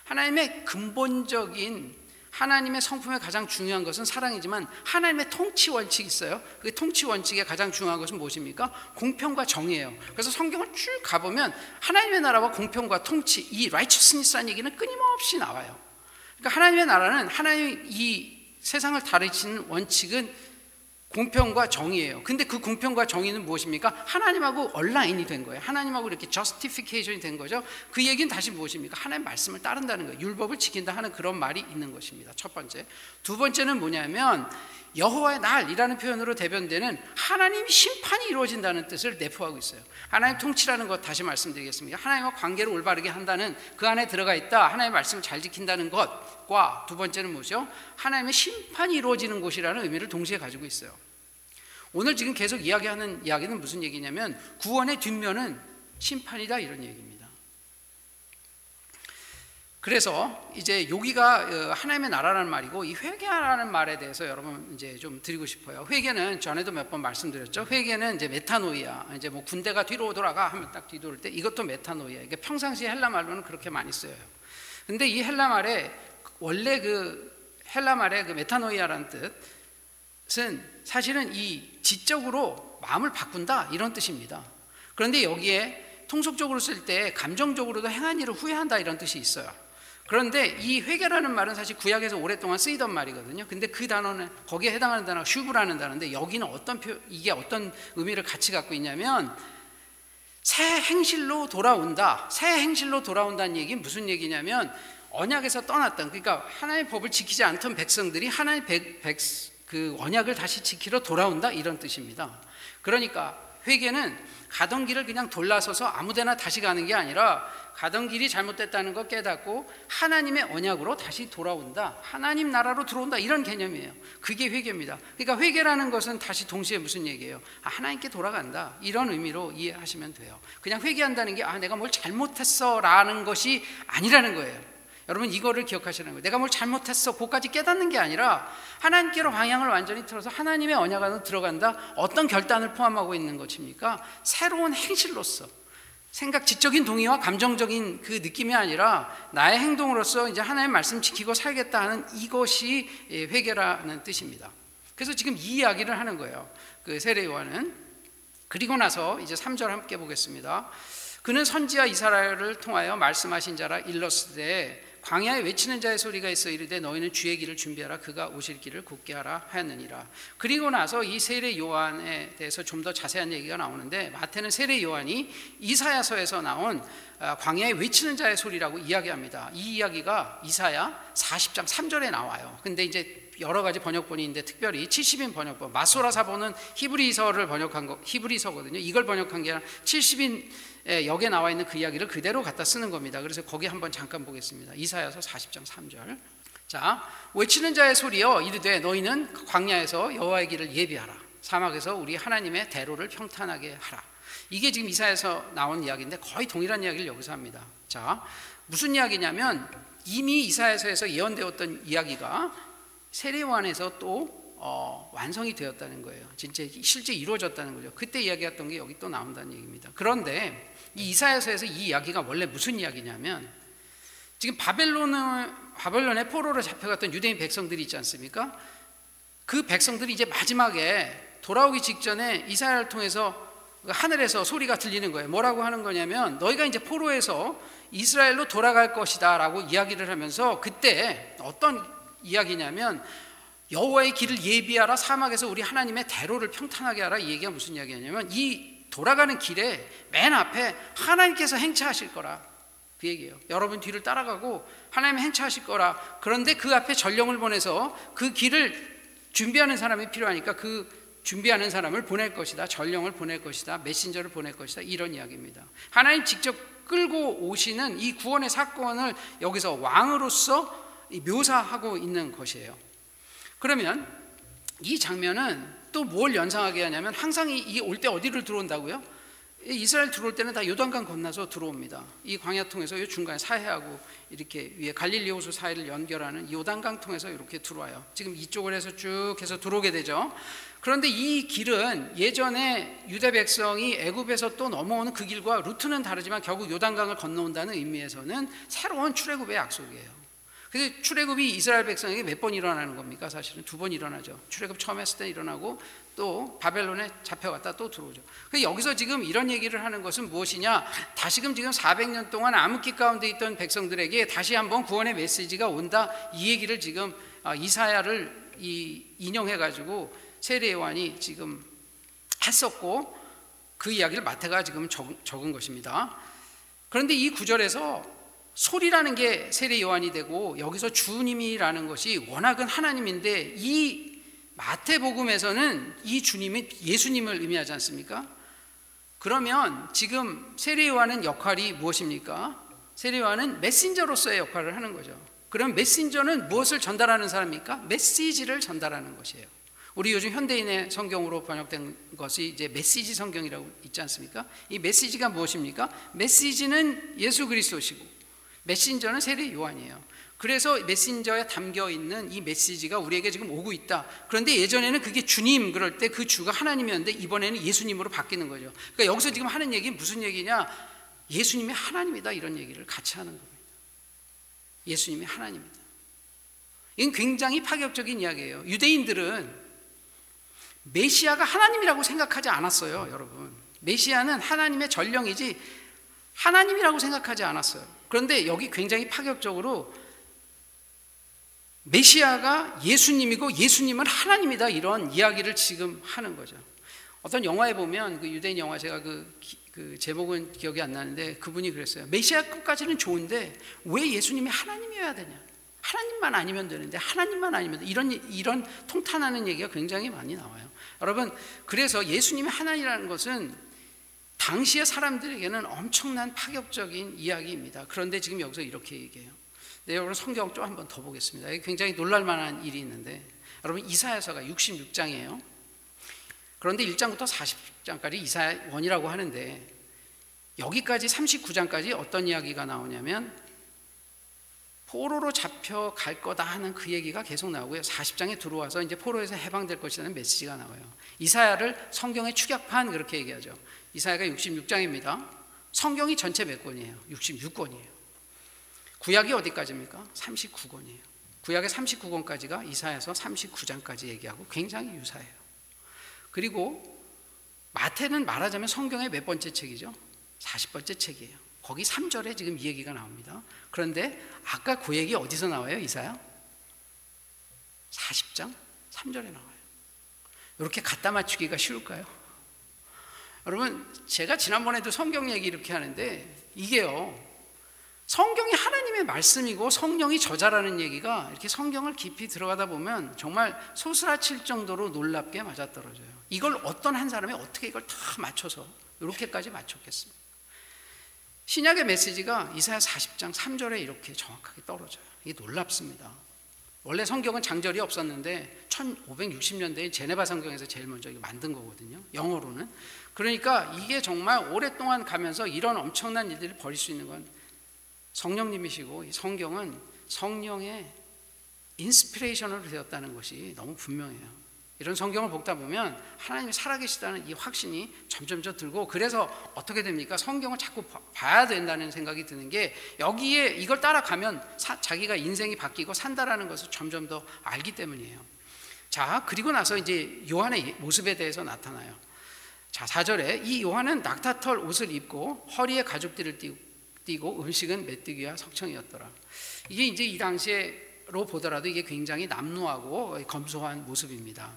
하나님의 근본적인 하나님의 성품에 가장 중요한 것은 사랑이지만 하나님의 통치 원칙이 있어요. 그 통치 원칙의 가장 중요한 것은 무엇입니까? 공평과 정의예요. 그래서 성경을 쭉 가보면 하나님의 나라와 공평과 통치, 이 righteousness라는 얘기는 끊임없이 나와요. 그러니까 하나님의 나라는 하나님이 이 세상을 다루시는 원칙은 공평과 정의예요. 근데 그 공평과 정의는 무엇입니까? 하나님하고 얼라인이 된 거예요. 하나님하고 이렇게 justification이 된 거죠. 그 얘기는 다시 무엇입니까? 하나님의 말씀을 따른다는 거예요. 율법을 지킨다 하는 그런 말이 있는 것입니다. 첫 번째. 2번째는 뭐냐면 여호와의 날이라는 표현으로 대변되는 하나님의 심판이 이루어진다는 뜻을 내포하고 있어요. 하나님 통치라는 것 다시 말씀드리겠습니다. 하나님과 관계를 올바르게 한다는 그 안에 들어가 있다. 하나님의 말씀을 잘 지킨다는 것과 2번째는 뭐죠? 하나님의 심판이 이루어지는 곳이라는 의미를 동시에 가지고 있어요. 오늘 지금 계속 이야기하는 이야기는 무슨 얘기냐면 구원의 뒷면은 심판이다 이런 얘기입니다. 그래서 이제 여기가 하나님의 나라라는 말이고 이 회개라는 말에 대해서 여러분 이제 좀 드리고 싶어요. 회개는 전에도 몇 번 말씀드렸죠. 회개는 이제 메타노이아, 이제 뭐 군대가 뒤로 돌아가 하면 딱 뒤돌을 때 이것도 메타노이아. 이게 평상시 헬라 말로는 그렇게 많이 써요. 근데 이 헬라 말에 원래 그 헬라 말의 그 메타노이아라는 뜻은 사실은 이 지적으로 마음을 바꾼다 이런 뜻입니다. 그런데 여기에 통속적으로 쓸 때 감정적으로도 행한 일을 후회한다 이런 뜻이 있어요. 그런데 이 회개라는 말은 사실 구약에서 오랫동안 쓰이던 말이거든요. 근데 그 단어는 거기에 해당하는 단어가 슈브라는 단어인데 여기는 이게 어떤 의미를 같이 갖고 있냐면 새 행실로 돌아온다. 새 행실로 돌아온다는 얘기는 무슨 얘기냐면 언약에서 떠났던, 그러니까 하나님의 법을 지키지 않던 백성들이 하나님의 그 언약을 다시 지키러 돌아온다 이런 뜻입니다. 그러니까 회개는 가던 길을 그냥 돌아서서 아무데나 다시 가는 게 아니라 가던 길이 잘못됐다는 거 깨닫고 하나님의 언약으로 다시 돌아온다, 하나님 나라로 들어온다, 이런 개념이에요. 그게 회개입니다. 그러니까 회개라는 것은 다시 동시에 무슨 얘기예요? 하나님께 돌아간다, 이런 의미로 이해하시면 돼요. 그냥 회개한다는 게 내가 뭘 잘못했어 라는 것이 아니라는 거예요. 여러분, 이거를 기억하시는 거예요. 내가 뭘 잘못했어 그것까지 깨닫는 게 아니라 하나님께로 방향을 완전히 틀어서 하나님의 언약 안으로 들어간다. 어떤 결단을 포함하고 있는 것입니까? 새로운 행실로서, 생각, 지적인 동의와 감정적인 그 느낌이 아니라 나의 행동으로서 이제 하나님의 말씀 지키고 살겠다 하는 이것이 회개라는 뜻입니다. 그래서 지금 이 이야기를 하는 거예요, 그 세례 요한은. 그리고 나서 이제 3절 함께 보겠습니다. 그는 선지자 이사야를 통하여 말씀하신 자라 일렀으되 광야에 외치는 자의 소리가 있어 이르되 너희는 주의 길을 준비하라, 그가 오실 길을 굳게 하라 하였느니라. 그리고 나서 이 세례 요한에 대해서 좀 더 자세한 얘기가 나오는데, 마태는 세례 요한이 이사야서에서 나온 광야에 외치는 자의 소리라고 이야기합니다. 이 이야기가 이사야 40장 3절에 나와요. 근데 이제 여러 가지 번역본이 있는데 특별히 70인 번역본, 마소라 사본은 히브리서를 번역한 거, 히브리서거든요. 이걸 번역한 게 아니라 70인 여기에 나와 있는 그 이야기를 그대로 갖다 쓰는 겁니다. 그래서 거기 한번 잠깐 보겠습니다. 이사야서 40장 3절. 자, 외치는 자의 소리여 이르되 너희는 광야에서 여호와의 길을 예비하라, 사막에서 우리 하나님의 대로를 평탄하게 하라. 이게 지금 이사야에서 나온 이야기인데 거의 동일한 이야기를 여기서 합니다. 자, 무슨 이야기냐면 이미 이사야서에서 예언되었던 이야기가 세례 요한에서 또 완성이 되었다는 거예요. 진짜 실제 이루어졌다는 거죠. 그때 이야기했던 게 여기 또 나온다는 얘기입니다. 그런데 이 이사야서에서 이 이야기가 원래 무슨 이야기냐면, 지금 바벨론의 포로로 잡혀갔던 유대인 백성들이 있지 않습니까? 그 백성들이 이제 마지막에 돌아오기 직전에 이사야를 통해서 하늘에서 소리가 들리는 거예요. 뭐라고 하는 거냐면 너희가 이제 포로에서 이스라엘로 돌아갈 것이다 라고 이야기를 하면서, 그때 어떤 이야기냐면 여호와의 길을 예비하라, 사막에서 우리 하나님의 대로를 평탄하게 하라. 이 얘기가 무슨 이야기냐면 이 돌아가는 길에 맨 앞에 하나님께서 행차하실 거라, 그 얘기예요. 여러분 뒤를 따라가고 하나님 행차하실 거라. 그런데 그 앞에 전령을 보내서 그 길을 준비하는 사람이 필요하니까 그 준비하는 사람을 보낼 것이다, 전령을 보낼 것이다, 메신저를 보낼 것이다, 이런 이야기입니다. 하나님 직접 끌고 오시는 이 구원의 사건을 여기서 왕으로서 묘사하고 있는 것이에요. 그러면 이 장면은 또 뭘 연상하게 하냐면, 항상 이 올 때 어디를 들어온다고요? 이스라엘 들어올 때는 다 요단강 건너서 들어옵니다. 이 광야 통해서 이 중간에 사해하고 이렇게 위에 갈릴리 호수 사이를 연결하는 요단강 통해서 이렇게 들어와요. 지금 이쪽을 해서 쭉 해서 들어오게 되죠. 그런데 이 길은 예전에 유대 백성이 애굽에서 또 넘어오는 그 길과 루트는 다르지만 결국 요단강을 건너온다는 의미에서는 새로운 출애굽의 약속이에요. 그래서 출애굽이 이스라엘 백성에게 몇 번 일어나는 겁니까? 사실은 2번 일어나죠. 출애굽 처음 했을 때 일어나고 또 바벨론에 잡혀갔다 또 들어오죠. 그래서 여기서 지금 이런 얘기를 하는 것은 무엇이냐? 다시금 지금 400년 동안 암흑기 가운데 있던 백성들에게 다시 한번 구원의 메시지가 온다, 이 얘기를 지금 이사야를 인용해가지고 세례 요한이 지금 했었고, 그 이야기를 마태가 지금 적은 것입니다. 그런데 이 구절에서 소리라는 게 세례 요한이 되고 여기서 주님이라는 것이 워낙은 하나님인데, 이 마태복음에서는 이 주님이 예수님을 의미하지 않습니까? 그러면 지금 세례 요한은 역할이 무엇입니까? 세례 요한은 메신저로서의 역할을 하는 거죠. 그럼 메신저는 무엇을 전달하는 사람입니까? 메시지를 전달하는 것이에요. 우리 요즘 현대인의 성경으로 번역된 것이 이제 메시지 성경이라고 있지 않습니까? 이 메시지가 무엇입니까? 메시지는 예수 그리스도시고 메신저는 세례 요한이에요. 그래서 메신저에 담겨 있는 이 메시지가 우리에게 지금 오고 있다. 그런데 예전에는 그게 주님, 그럴 때 그 주가 하나님이었는데 이번에는 예수님으로 바뀌는 거죠. 그러니까 여기서 지금 하는 얘기는 무슨 얘기냐? 예수님이 하나님이다, 이런 얘기를 같이 하는 겁니다. 예수님이 하나님이다. 이건 굉장히 파격적인 이야기예요. 유대인들은 메시아가 하나님이라고 생각하지 않았어요, 여러분. 메시아는 하나님의 전령이지 하나님이라고 생각하지 않았어요. 그런데 여기 굉장히 파격적으로 메시아가 예수님이고 예수님은 하나님이다, 이런 이야기를 지금 하는 거죠. 어떤 영화에 보면, 그 유대인 영화, 제가 그 제목은 기억이 안 나는데 그분이 그랬어요. 메시아 것까지는 좋은데 왜 예수님이 하나님이어야 되냐? 하나님만 아니면 되는데, 하나님만 아니면 돼. 이런 통탄하는 얘기가 굉장히 많이 나와요. 여러분, 그래서 예수님이 하나님이라는 것은 당시의 사람들에게는 엄청난 파격적인 이야기입니다. 그런데 지금 여기서 이렇게 얘기해요. 네, 여러분 성경 좀 한번 더 보겠습니다. 굉장히 놀랄 만한 일이 있는데, 여러분 이사야서가 66장이에요. 그런데 1장부터 40장까지 이사야 원이라고 하는데, 여기까지 39장까지 어떤 이야기가 나오냐면 포로로 잡혀갈 거다 하는 그 얘기가 계속 나오고요. 40장에 들어와서 이제 포로에서 해방될 것이라는 메시지가 나와요. 이사야를 성경의 축약판 그렇게 얘기하죠. 이사야가 66장입니다. 성경이 전체 몇 권이에요? 66권이에요. 구약이 어디까지입니까? 39권이에요. 구약의 39권까지가 이사야서 39장까지 얘기하고 굉장히 유사해요. 그리고 마태는 말하자면 성경의 몇 번째 책이죠? 40번째 책이에요. 거기 3절에 지금 이 얘기가 나옵니다. 그런데 아까 그 얘기 어디서 나와요? 이사야? 40장 3절에 나와요. 이렇게 갖다 맞추기가 쉬울까요? 여러분, 제가 지난번에도 성경 얘기 이렇게 하는데, 이게요, 성경이 하나님의 말씀이고 성령이 저자라는 얘기가 이렇게 성경을 깊이 들어가다 보면 정말 소스라칠 정도로 놀랍게 맞아떨어져요. 이걸 어떤 한 사람이 어떻게 이걸 다 맞춰서 이렇게까지 맞췄겠습니까? 신약의 메시지가 이사야 40장 3절에 이렇게 정확하게 떨어져요. 이게 놀랍습니다. 원래 성경은 장절이 없었는데 1560년대에 제네바 성경에서 제일 먼저 이거 만든 거거든요, 영어로는. 그러니까 이게 정말 오랫동안 가면서 이런 엄청난 일들을 벌일 수 있는 건 성령님이시고, 이 성경은 성령의 인스피레이션으로 되었다는 것이 너무 분명해요. 이런 성경을 보다 보면 하나님이 살아계시다는 이 확신이 점점 더 들고, 그래서 어떻게 됩니까? 성경을 자꾸 봐야 된다는 생각이 드는 게, 여기에 이걸 따라가면 자기가 인생이 바뀌고 산다라는 것을 점점 더 알기 때문이에요. 자, 그리고 나서 이제 요한의 모습에 대해서 나타나요. 자, 4절에 이 요한은 낙타털 옷을 입고 허리에 가죽띠를 띠고 음식은 메뚜기와 석청이었더라. 이게 이제 이 당시로 보더라도 이게 굉장히 남루하고 검소한 모습입니다.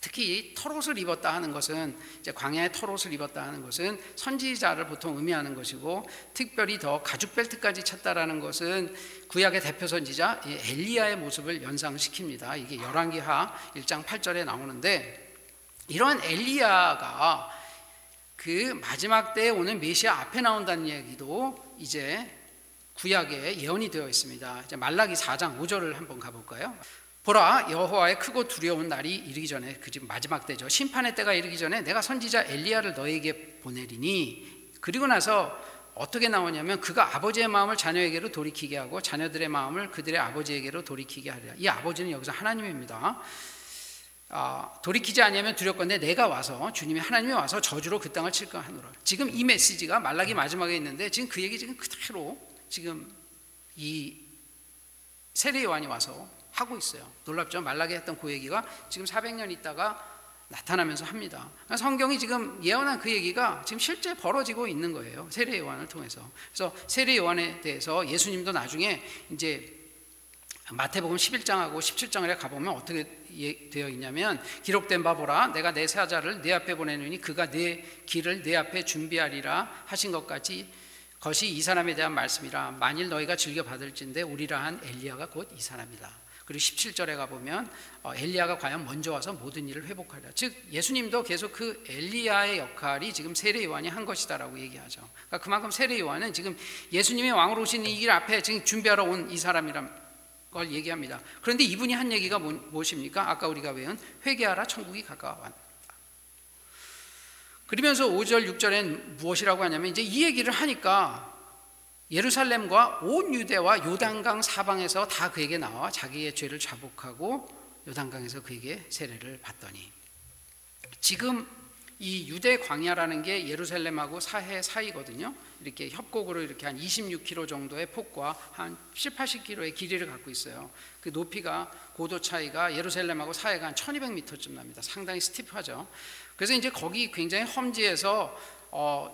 특히 털옷을 입었다 하는 것은, 이제 광야의 털옷을 입었다 하는 것은 선지자를 보통 의미하는 것이고, 특별히 더 가죽 벨트까지 찼다라는 것은 구약의 대표 선지자 엘리야의 모습을 연상시킵니다. 이게 열왕기하 1장 8절에 나오는데, 이런 엘리야가 그 마지막 때에 오는 메시아 앞에 나온다는 얘기도 이제 구약에 예언이 되어 있습니다. 이제 말라기 4장 5절을 한번 가볼까요? 보라, 여호와의 크고 두려운 날이 이르기 전에, 그 지금 마지막 때죠, 심판의 때가 이르기 전에 내가 선지자 엘리야를 너에게 보내리니. 그리고 나서 어떻게 나오냐면, 그가 아버지의 마음을 자녀에게로 돌이키게 하고 자녀들의 마음을 그들의 아버지에게로 돌이키게 하리라. 이 아버지는 여기서 하나님입니다. 돌이키지 아니하면 두렵건대 내가 와서, 주님이 하나님이 와서 저주로 그 땅을 칠까 하노라. 지금 이 메시지가 말라기 마지막에 있는데, 지금 그 얘기 지금 그대로 지금 이 세례 요한이 와서 하고 있어요. 놀랍죠? 말라기 했던 그 얘기가 지금 400년 있다가 나타나면서 합니다. 그러니까 성경이 지금 예언한 그 얘기가 지금 실제 벌어지고 있는 거예요, 세례 요한을 통해서. 그래서 세례 요한에 대해서 예수님도 나중에 이제 마태복음 11장하고 17장에 가보면 어떻게 되어 있냐면, 기록된 바 보라, 내가 내 사자를 내 앞에 보내노니 그가 내 길을 내 앞에 준비하리라 하신 것이 이 사람에 대한 말씀이라. 만일 너희가 즐겨 받을진대 우리라 한 엘리야가 곧 이 사람이다. 그리고 17절에 가보면 엘리야가 과연 먼저 와서 모든 일을 회복하리라. 즉 예수님도 계속 그 엘리야의 역할이 지금 세례 요한이 한 것이다라고 얘기하죠. 그러니까 그만큼 세례 요한은 지금 예수님이 왕으로 오신 이 길 앞에 지금 준비하러 온 이 사람이란 걸 얘기합니다. 그런데 이분이 한 얘기가 무엇입니까? 아까 우리가 외운 회개하라, 천국이 가까웠다. 그러면서 5절 6절엔 무엇이라고 하냐면, 이제 이 얘기를 하니까 예루살렘과 온 유대와 요단강 사방에서 다 그에게 나와 자기의 죄를 자복하고 요단강에서 그에게 세례를 받더니, 지금 이 유대 광야라는 게 예루살렘하고 사해 사이거든요. 이렇게 협곡으로 이렇게 한 26km 정도의 폭과 한 7, 80km의 길이를 갖고 있어요. 그 높이가, 고도 차이가 예루살렘하고 사해가 한 1200m쯤 납니다. 상당히 스티프하죠. 그래서 이제 거기 굉장히 험지에서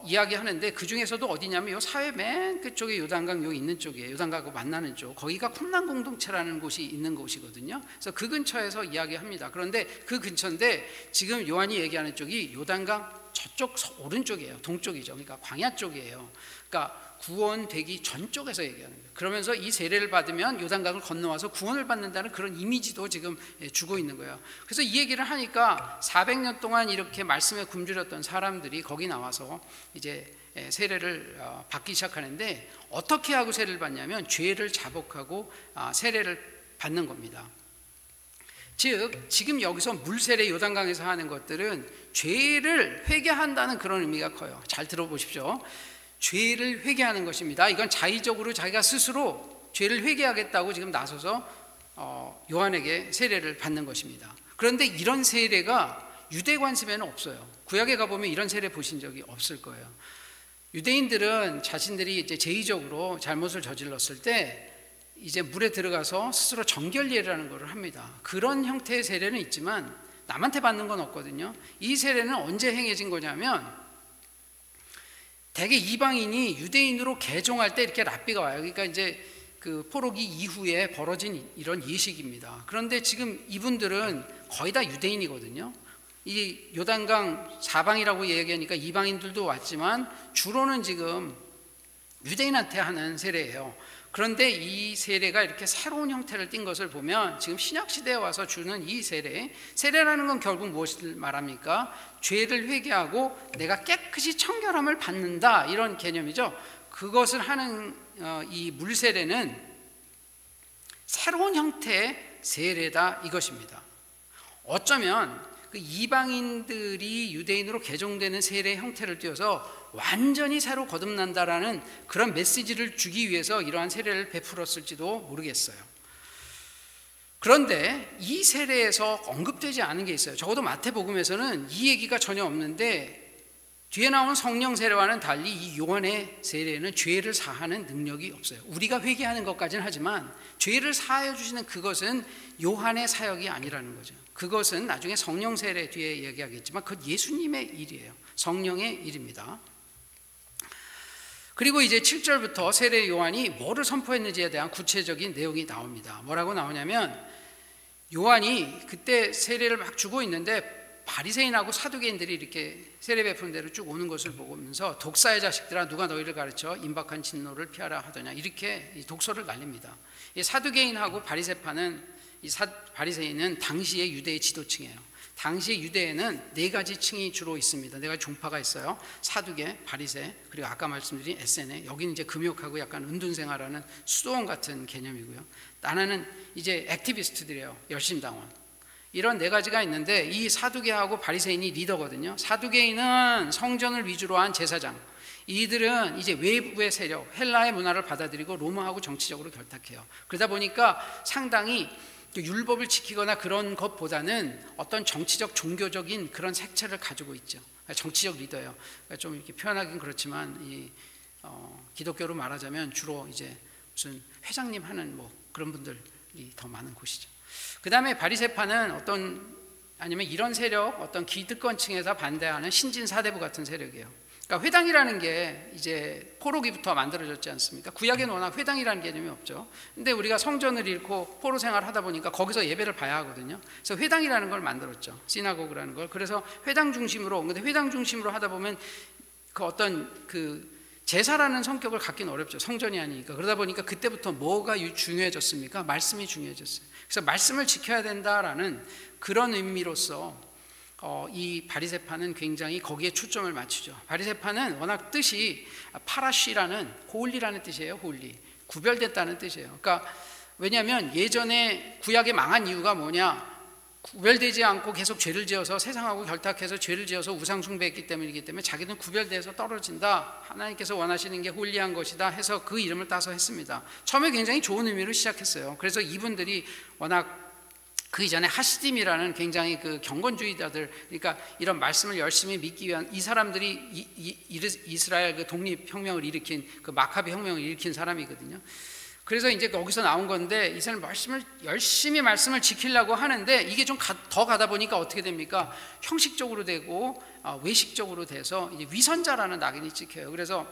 이야기하는데, 그 중에서도 어디냐면 요 사회 맨 끝쪽에 요단강 요 있는 쪽이에요. 요단강하고 만나는 쪽, 거기가 쿰란 공동체라는 곳이 있는 곳이거든요. 그래서 그 근처에서 이야기합니다. 그런데 그 근처인데 지금 요한이 얘기하는 쪽이 요단강 저쪽 오른쪽이에요. 동쪽이죠. 그러니까 광야 쪽이에요. 그러니까 구원되기 전 쪽에서 얘기하는 거예요. 그러면서 이 세례를 받으면 요단강을 건너와서 구원을 받는다는 그런 이미지도 지금 주고 있는 거예요. 그래서 이 얘기를 하니까 400년 동안 이렇게 말씀에 굶주렸던 사람들이 거기 나와서 이제 세례를 받기 시작하는데, 어떻게 하고 세례를 받냐면 죄를 자복하고 세례를 받는 겁니다. 즉 지금 여기서 물세례 요단강에서 하는 것들은 죄를 회개한다는 그런 의미가 커요. 잘 들어보십시오. 죄를 회개하는 것입니다. 이건 자의적으로 자기가 스스로 죄를 회개하겠다고 지금 나서서 요한에게 세례를 받는 것입니다. 그런데 이런 세례가 유대 관습에는 없어요. 구약에 가보면 이런 세례 보신 적이 없을 거예요. 유대인들은 자신들이 이제 제의적으로 잘못을 저질렀을 때 이제 물에 들어가서 스스로 정결례라는 것을 합니다. 그런 형태의 세례는 있지만 남한테 받는 건 없거든요. 이 세례는 언제 행해진 거냐면, 대개 이방인이 유대인으로 개종할 때 이렇게 랍비가 와요. 그러니까 이제 그 포로기 이후에 벌어진 이런 예식입니다. 그런데 지금 이분들은 거의 다 유대인이거든요. 이 요단강 사방이라고 얘기하니까 이방인들도 왔지만 주로는 지금 유대인한테 하는 세례예요. 그런데 이 세례가 이렇게 새로운 형태를 띈 것을 보면 지금 신약시대에 와서 주는 이 세례라는 건 결국 무엇을 말합니까? 죄를 회개하고 내가 깨끗이 청결함을 받는다, 이런 개념이죠. 그것을 하는 이 물세례는 새로운 형태의 세례다, 이것입니다. 어쩌면 그 이방인들이 유대인으로 개종되는 세례 형태를 띄워서 완전히 새로 거듭난다라는 그런 메시지를 주기 위해서 이러한 세례를 베풀었을지도 모르겠어요. 그런데 이 세례에서 언급되지 않은 게 있어요. 적어도 마태복음에서는 이 얘기가 전혀 없는데, 뒤에 나온 성령 세례와는 달리 이 요한의 세례는 죄를 사하는 능력이 없어요. 우리가 회개하는 것까지는 하지만 죄를 사하여 주시는 그것은 요한의 사역이 아니라는 거죠. 그것은 나중에 성령 세례 뒤에 얘기하겠지만 그건 예수님의 일이에요. 성령의 일입니다. 그리고 이제 7절부터 세례 요한이 뭐를 선포했는지에 대한 구체적인 내용이 나옵니다. 뭐라고 나오냐면, 요한이 그때 세례를 막 주고 있는데 바리새인하고 사두개인들이 이렇게 세례 베푸는 대로 쭉 오는 것을 보면서 독사의 자식들아, 누가 너희를 가르쳐 임박한 진노를 피하라 하더냐, 이렇게 독서를 날립니다. 이 사두개인하고 바리새인은 당시의 유대의 지도층이에요. 당시 유대에는 네 가지 층이 주로 있습니다. 네 가지 종파가 있어요. 사두개, 바리새, 그리고 아까 말씀드린 에세네. 여기는 이제 금욕하고 약간 은둔생활하는 수도원 같은 개념이고요. 하나는 이제 액티비스트들이에요. 열심당원. 이런 네 가지가 있는데, 이 사두개하고 바리새인이 리더거든요. 사두개인은 성전을 위주로 한 제사장, 이들은 이제 외부의 세력, 헬라의 문화를 받아들이고 로마하고 정치적으로 결탁해요. 그러다 보니까 상당히 율법을 지키거나 그런 것보다는 어떤 정치적 종교적인 그런 색채를 가지고 있죠. 정치적 리더예요. 좀 이렇게 표현하긴 그렇지만 기독교로 말하자면 주로 이제 무슨 회장님 하는 뭐 그런 분들이 더 많은 곳이죠. 그 다음에 바리새파는 아니면 이런 세력, 어떤 기득권층에서 반대하는 신진 사대부 같은 세력이에요. 그러니까 회당이라는 게 이제 포로기부터 만들어졌지 않습니까? 구약에는 워낙 회당이라는 개념이 없죠. 근데 우리가 성전을 잃고 포로 생활을 하다 보니까 거기서 예배를 봐야 하거든요. 그래서 회당이라는 걸 만들었죠. 시나고그라는 걸. 그래서 회당 중심으로, 근데 회당 중심으로 하다 보면 그 어떤 그 제사라는 성격을 갖기는 어렵죠. 성전이 아니니까. 그러다 보니까 그때부터 뭐가 중요해졌습니까? 말씀이 중요해졌어요. 그래서 말씀을 지켜야 된다라는 그런 의미로서 이 바리새파는 굉장히 거기에 초점을 맞추죠. 바리새파는 워낙 뜻이 파라쉬라는, 홀리라는 뜻이에요. 홀리, 구별됐다는 뜻이에요. 그러니까 왜냐하면 예전에 구약이 망한 이유가 뭐냐, 구별되지 않고 계속 죄를 지어서 세상하고 결탁해서 죄를 지어서 우상 숭배했기 때문이기 때문에 자기는 구별돼서 떨어진다, 하나님께서 원하시는 게 홀리한 것이다 해서 그 이름을 따서 했습니다. 처음에 굉장히 좋은 의미로 시작했어요. 그래서 이분들이 워낙 그 이전에 하시딤이라는 굉장히 그 경건주의자들, 그러니까 이런 말씀을 열심히 믿기 위한 이 사람들이 이스라엘 그 독립혁명을 일으킨, 그 마카비 혁명을 일으킨 사람이거든요. 그래서 이제 거기서 나온 건데, 이사람 열심히 말씀을 지키려고 하는데 이게 좀 더 가다 보니까 어떻게 됩니까? 형식적으로 되고 외식적으로 돼서 이제 위선자라는 낙인이 찍혀요. 그래서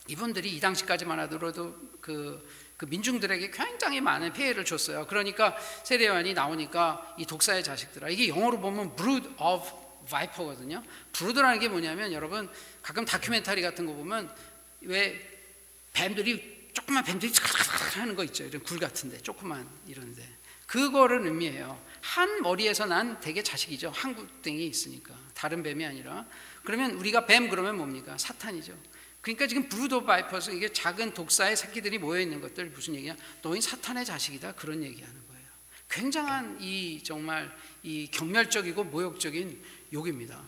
이분들이 이 당시까지만 하더라도 그 민중들에게 굉장히 많은 피해를 줬어요. 그러니까 세례요한이 나오니까 이 독사의 자식들아, 이게 영어로 보면 brood of 바이퍼거든요. 브루드라는 게 뭐냐면 여러분 가끔 다큐멘터리 같은 거 보면 왜 뱀들이 조그만 뱀들이 하는 거 있죠. 이런 굴 같은데 조그만 이런데 그거를 의미해요. 한 머리에서 난 되게 자식이죠. 한 굴땡이 있으니까 다른 뱀이 아니라. 그러면 우리가 뱀 그러면 뭡니까? 사탄이죠. 그러니까 지금 브루드 오브 바이퍼스 이게 작은 독사의 새끼들이 모여 있는 것들 무슨 얘기냐? 너희 사탄의 자식이다 그런 얘기하는 거예요. 굉장한 이 정말 이 경멸적이고 모욕적인 욕입니다.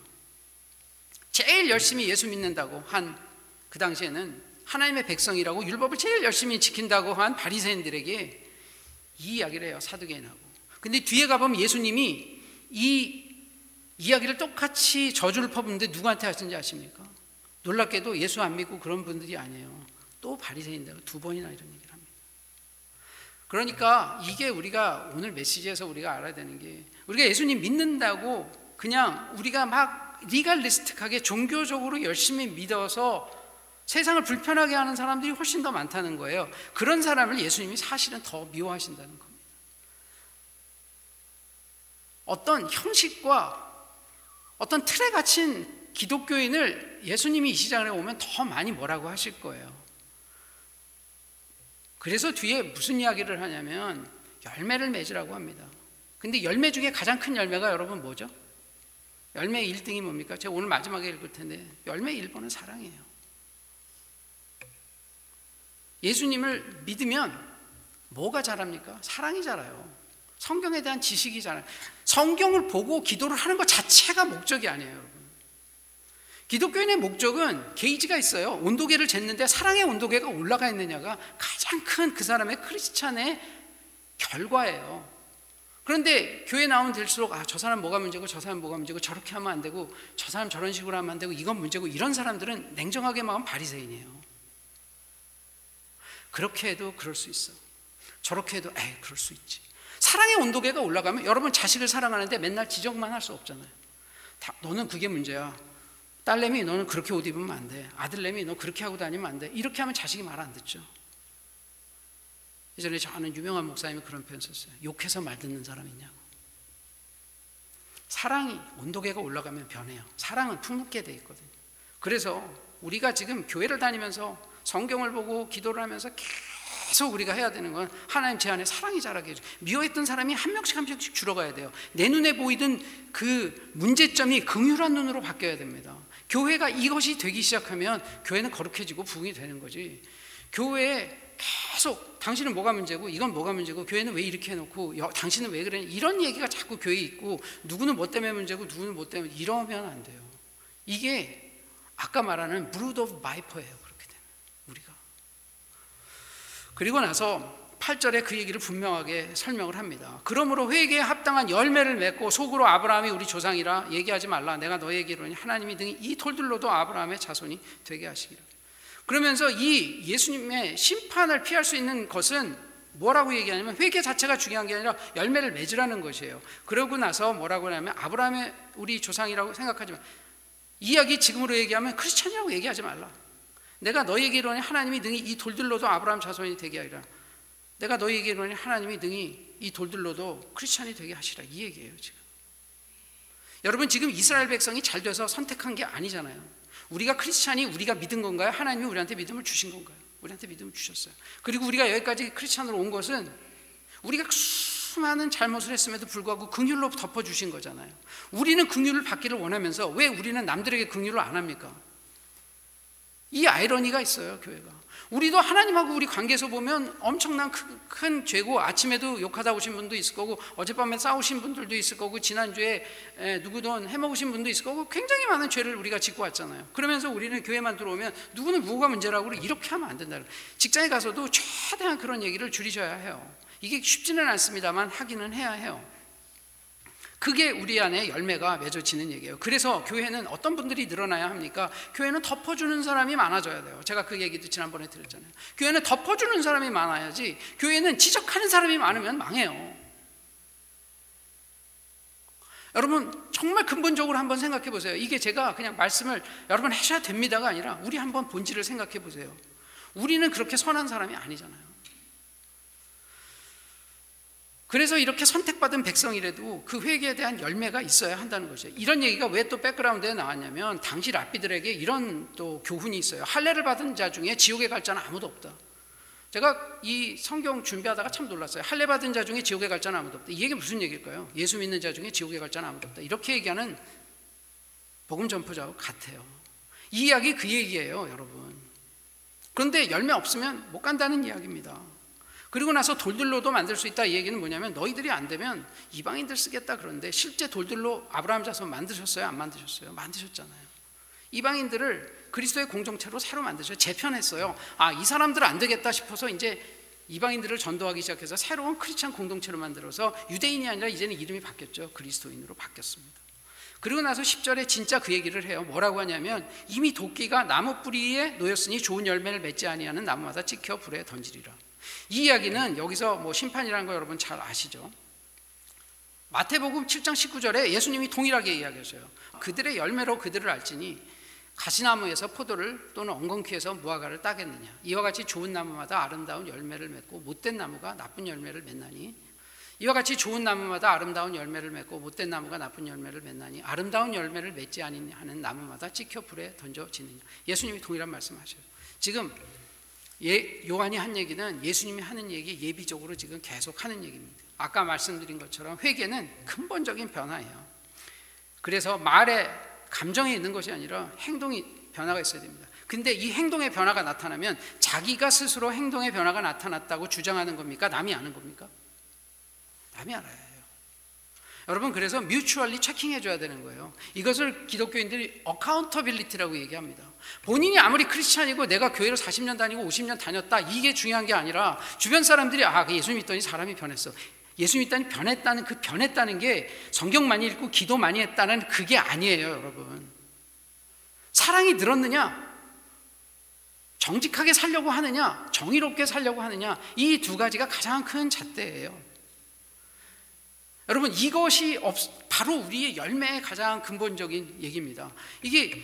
제일 열심히 예수 믿는다고 한 그 당시에는 하나님의 백성이라고 율법을 제일 열심히 지킨다고 한 바리새인들에게 이 이야기를 해요. 사두개인하고. 근데 뒤에 가보면 예수님이 이 이야기를 똑같이 저주를 퍼붓는데 누구한테 하신지 아십니까? 놀랍게도 예수 안 믿고 그런 분들이 아니에요. 또 바리새인들 두 번이나 이런 얘기를 합니다. 그러니까 이게 우리가 오늘 메시지에서 우리가 알아야 되는 게 우리가 예수님 믿는다고 그냥 우리가 막 리갈리스틱하게 종교적으로 열심히 믿어서 세상을 불편하게 하는 사람들이 훨씬 더 많다는 거예요. 그런 사람을 예수님이 사실은 더 미워하신다는 겁니다. 어떤 형식과 어떤 틀에 갇힌 기독교인을 예수님이 이 시장에 오면 더 많이 뭐라고 하실 거예요. 그래서 뒤에 무슨 이야기를 하냐면 열매를 맺으라고 합니다. 근데 열매 중에 가장 큰 열매가 여러분 뭐죠? 열매 1등이 뭡니까? 제가 오늘 마지막에 읽을 텐데 열매 1번은 사랑이에요. 예수님을 믿으면 뭐가 자랍니까? 사랑이 자라요. 성경에 대한 지식이 자라요. 성경을 보고 기도를 하는 것 자체가 목적이 아니에요, 여러분. 기독교인의 목적은 게이지가 있어요. 온도계를 쟀는데 사랑의 온도계가 올라가 있느냐가 가장 큰 그 사람의 크리스찬의 결과예요. 그런데 교회 나오면 될수록 저 사람 뭐가 문제고 저 사람 뭐가 문제고 저렇게 하면 안 되고 저 사람 저런 식으로 하면 안 되고 이건 문제고 이런 사람들은 냉정하게 말하면 바리새인이에요. 그렇게 해도 그럴 수 있어. 저렇게 해도 그럴 수 있지. 사랑의 온도계가 올라가면 여러분 자식을 사랑하는데 맨날 지적만 할 수 없잖아요. 너는 그게 문제야. 딸내미 너는 그렇게 옷 입으면 안 돼. 아들내미 너 그렇게 하고 다니면 안 돼. 이렇게 하면 자식이 말 안 듣죠. 예전에 저 아는 유명한 목사님이 그런 표현 썼어요. 욕해서 말 듣는 사람 있냐고. 사랑이 온도계가 올라가면 변해요. 사랑은 품게 돼 있거든요. 그래서 우리가 지금 교회를 다니면서 성경을 보고 기도를 하면서 계속 우리가 해야 되는 건 하나님 제 안에 사랑이 자라게 해줘. 미워했던 사람이 한 명씩 한 명씩 줄어가야 돼요. 내 눈에 보이던 그 문제점이 긍휼한 눈으로 바뀌어야 됩니다. 교회가 이것이 되기 시작하면 교회는 거룩해지고 부흥이 되는 거지. 교회에 계속 당신은 뭐가 문제고 이건 뭐가 문제고 교회는 왜 이렇게 해놓고 당신은 왜 그래 이런 얘기가 자꾸 교회에 있고 누구는 뭐 때문에 문제고 누구는 뭐 때문에 이러면 안 돼요. 이게 아까 말하는 브루드 오브 바이퍼예요. 그렇게 되면 우리가. 그리고 나서 8절에 그 얘기를 분명하게 설명을 합니다. 그러므로 회개에 합당한 열매를 맺고 속으로 아브라함이 우리 조상이라 얘기하지 말라. 내가 너에게 이르노니 하나님이 등이 이 돌들로도 아브라함의 자손이 되게 하시기를. 그러면서 이 예수님의 심판을 피할 수 있는 것은 뭐라고 얘기하냐면 회개 자체가 중요한 게 아니라 열매를 맺으라는 것이에요. 그러고 나서 뭐라고 하냐면 아브라함의 우리 조상이라고 생각하지 마. 이 이야기 지금으로 얘기하면 크리스찬이라고 얘기하지 말라. 내가 너에게 이르노니 하나님이 등이 이 돌들로도 아브라함 자손이 되게 하리라. 내가 너에게 이르노니 하나님이 등이 이 돌들로도 크리스찬이 되게 하시라. 이 얘기예요 지금. 여러분 지금 이스라엘 백성이 잘 돼서 선택한 게 아니잖아요. 우리가 크리스찬이 우리가 믿은 건가요? 하나님이 우리한테 믿음을 주신 건가요? 우리한테 믿음을 주셨어요. 그리고 우리가 여기까지 크리스찬으로 온 것은 우리가 수많은 잘못을 했음에도 불구하고 긍휼로 덮어주신 거잖아요. 우리는 긍휼을 받기를 원하면서 왜 우리는 남들에게 긍휼을 안 합니까? 이 아이러니가 있어요. 교회가. 우리도 하나님하고 우리 관계에서 보면 엄청난 큰 죄고 아침에도 욕하다 오신 분도 있을 거고 어젯밤에 싸우신 분들도 있을 거고 지난주에 누구든 해먹으신 분도 있을 거고 굉장히 많은 죄를 우리가 짓고 왔잖아요. 그러면서 우리는 교회만 들어오면 누구는 뭐가 문제라고 그래. 이렇게 하면 안 된다. 직장에 가서도 최대한 그런 얘기를 줄이셔야 해요. 이게 쉽지는 않습니다만 하기는 해야 해요. 그게 우리 안에 열매가 맺어지는 얘기예요. 그래서 교회는 어떤 분들이 늘어나야 합니까? 교회는 덮어주는 사람이 많아져야 돼요. 제가 그 얘기도 지난번에 드렸잖아요. 교회는 덮어주는 사람이 많아야지 교회는 지적하는 사람이 많으면 망해요. 여러분 정말 근본적으로 한번 생각해 보세요. 이게 제가 그냥 말씀을 여러분 하셔야 됩니다가 아니라 우리 한번 본질을 생각해 보세요. 우리는 그렇게 선한 사람이 아니잖아요. 그래서 이렇게 선택받은 백성이라도 그 회개에 대한 열매가 있어야 한다는 거죠. 이런 얘기가 왜 또 백그라운드에 나왔냐면 당시 랍비들에게 이런 또 교훈이 있어요. 할례를 받은 자 중에 지옥에 갈 자는 아무도 없다. 제가 이 성경 준비하다가 참 놀랐어요. 할례 받은 자 중에 지옥에 갈 자는 아무도 없다. 이 얘기 무슨 얘기일까요? 예수 믿는 자 중에 지옥에 갈 자는 아무도 없다. 이렇게 얘기하는 복음 전포자하고 같아요. 이 이야기 그 얘기예요, 여러분. 그런데 열매 없으면 못 간다는 이야기입니다. 그리고 나서 돌들로도 만들 수 있다. 이 얘기는 뭐냐면 너희들이 안 되면 이방인들 쓰겠다. 그런데 실제 돌들로 아브라함 자손 만드셨어요? 안 만드셨어요? 만드셨잖아요. 이방인들을 그리스도의 공동체로 새로 만드셔 재편했어요. 이 사람들 안 되겠다 싶어서 이제 이방인들을 전도하기 시작해서 새로운 크리스찬 공동체로 만들어서 유대인이 아니라 이제는 이름이 바뀌었죠. 그리스도인으로 바뀌었습니다. 그리고 나서 10절에 진짜 그 얘기를 해요. 뭐라고 하냐면 이미 도끼가 나무 뿌리에 놓였으니 좋은 열매를 맺지 아니하는 나무마다 찍혀 불에 던지리라. 이 이야기는 여기서 뭐 심판이라는 거 여러분 잘 아시죠? 마태복음 7장 19절에 예수님이 동일하게 이야기하셔요. 그들의 열매로 그들을 알지니 가시나무에서 포도를 또는 엉겅퀴에서 무화과를 따겠느냐. 이와 같이 좋은 나무마다 아름다운 열매를 맺고 못된 나무가 나쁜 열매를 맺나니 이와 같이 좋은 나무마다 아름다운 열매를 맺고 못된 나무가 나쁜 열매를 맺나니 아름다운 열매를 맺지 아니하는 나무마다 찍혀 불에 던져지느냐. 예수님이 동일한 말씀하셔요. 지금 요한이 한 얘기는 예수님이 하는 얘기 예비적으로 지금 계속 하는 얘기입니다. 아까 말씀드린 것처럼 회개는 근본적인 변화예요. 그래서 말에 감정이 있는 것이 아니라 행동이 변화가 있어야 됩니다. 근데 이 행동의 변화가 나타나면 자기가 스스로 행동의 변화가 나타났다고 주장하는 겁니까? 남이 아는 겁니까? 남이 알아야 해요. 여러분, 그래서 뮤추얼리 체킹해 줘야 되는 거예요. 이것을 기독교인들이 어카운터빌리티라고 얘기합니다. 본인이 아무리 크리스찬이고 내가 교회를 40년 다니고 50년 다녔다 이게 중요한 게 아니라 주변 사람들이 예수 믿더니 사람이 변했어. 예수 믿더니 변했다는 그 변했다는 게 성경 많이 읽고 기도 많이 했다는 그게 아니에요, 여러분. 사랑이 늘었느냐? 정직하게 살려고 하느냐? 정의롭게 살려고 하느냐? 이 두 가지가 가장 큰 잣대예요. 여러분, 이것이 바로 우리의 열매의 가장 근본적인 얘기입니다. 이게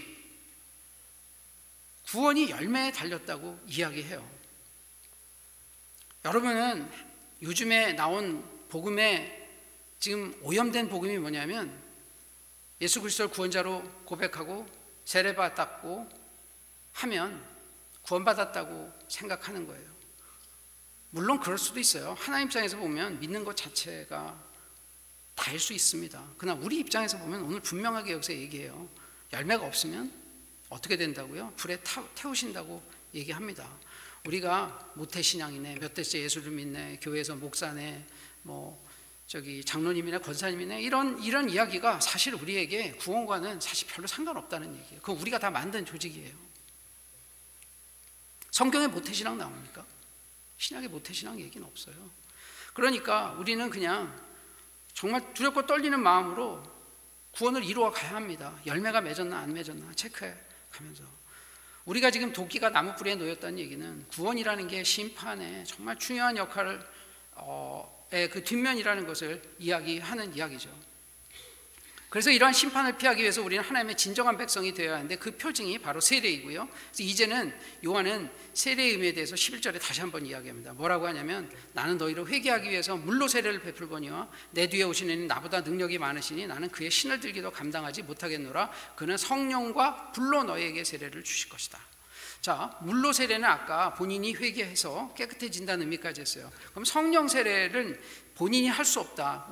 구원이 열매에 달렸다고 이야기해요. 여러분은 요즘에 나온 복음에 지금 오염된 복음이 뭐냐면 예수 그리스도를 구원자로 고백하고 세례받았고 하면 구원받았다고 생각하는 거예요. 물론 그럴 수도 있어요. 하나님 입장에서 보면 믿는 것 자체가 다일 수 있습니다. 그러나 우리 입장에서 보면 오늘 분명하게 여기서 얘기해요. 열매가 없으면 어떻게 된다고요? 불에 태우신다고 얘기합니다. 우리가 모태신앙이네, 몇 대째 예수를 믿네, 교회에서 목사네, 장로님이네, 권사님이네 이런 이야기가 사실 우리에게 구원과는 사실 별로 상관없다는 얘기예요. 그건 우리가 다 만든 조직이에요. 성경에 모태신앙 나옵니까? 신약에 모태신앙 얘기는 없어요. 그러니까 우리는 그냥 정말 두렵고 떨리는 마음으로 구원을 이루어 가야 합니다. 열매가 맺었나 안 맺었나 체크해 가면서. 우리가 지금 도끼가 나무 뿌리에 놓였다는 얘기는 구원이라는 게 심판에 정말 중요한 역할을 그 뒷면이라는 것을 이야기하는 이야기죠. 그래서 이러한 심판을 피하기 위해서 우리는 하나님의 진정한 백성이 되어야 하는데 그 표징이 바로 세례이고요. 그래서 이제는 요한은 세례의 의미에 대해서 11절에 다시 한번 이야기합니다. 뭐라고 하냐면 나는 너희를 회개하기 위해서 물로 세례를 베풀거니와 내 뒤에 오시는 이는 나보다 능력이 많으시니 나는 그의 신을 들기도 감당하지 못하겠노라. 그는 성령과 불로 너희에게 세례를 주실 것이다. 자, 물로 세례는 아까 본인이 회개해서 깨끗해진다는 의미까지 했어요. 그럼 성령 세례는 본인이 할 수 없다.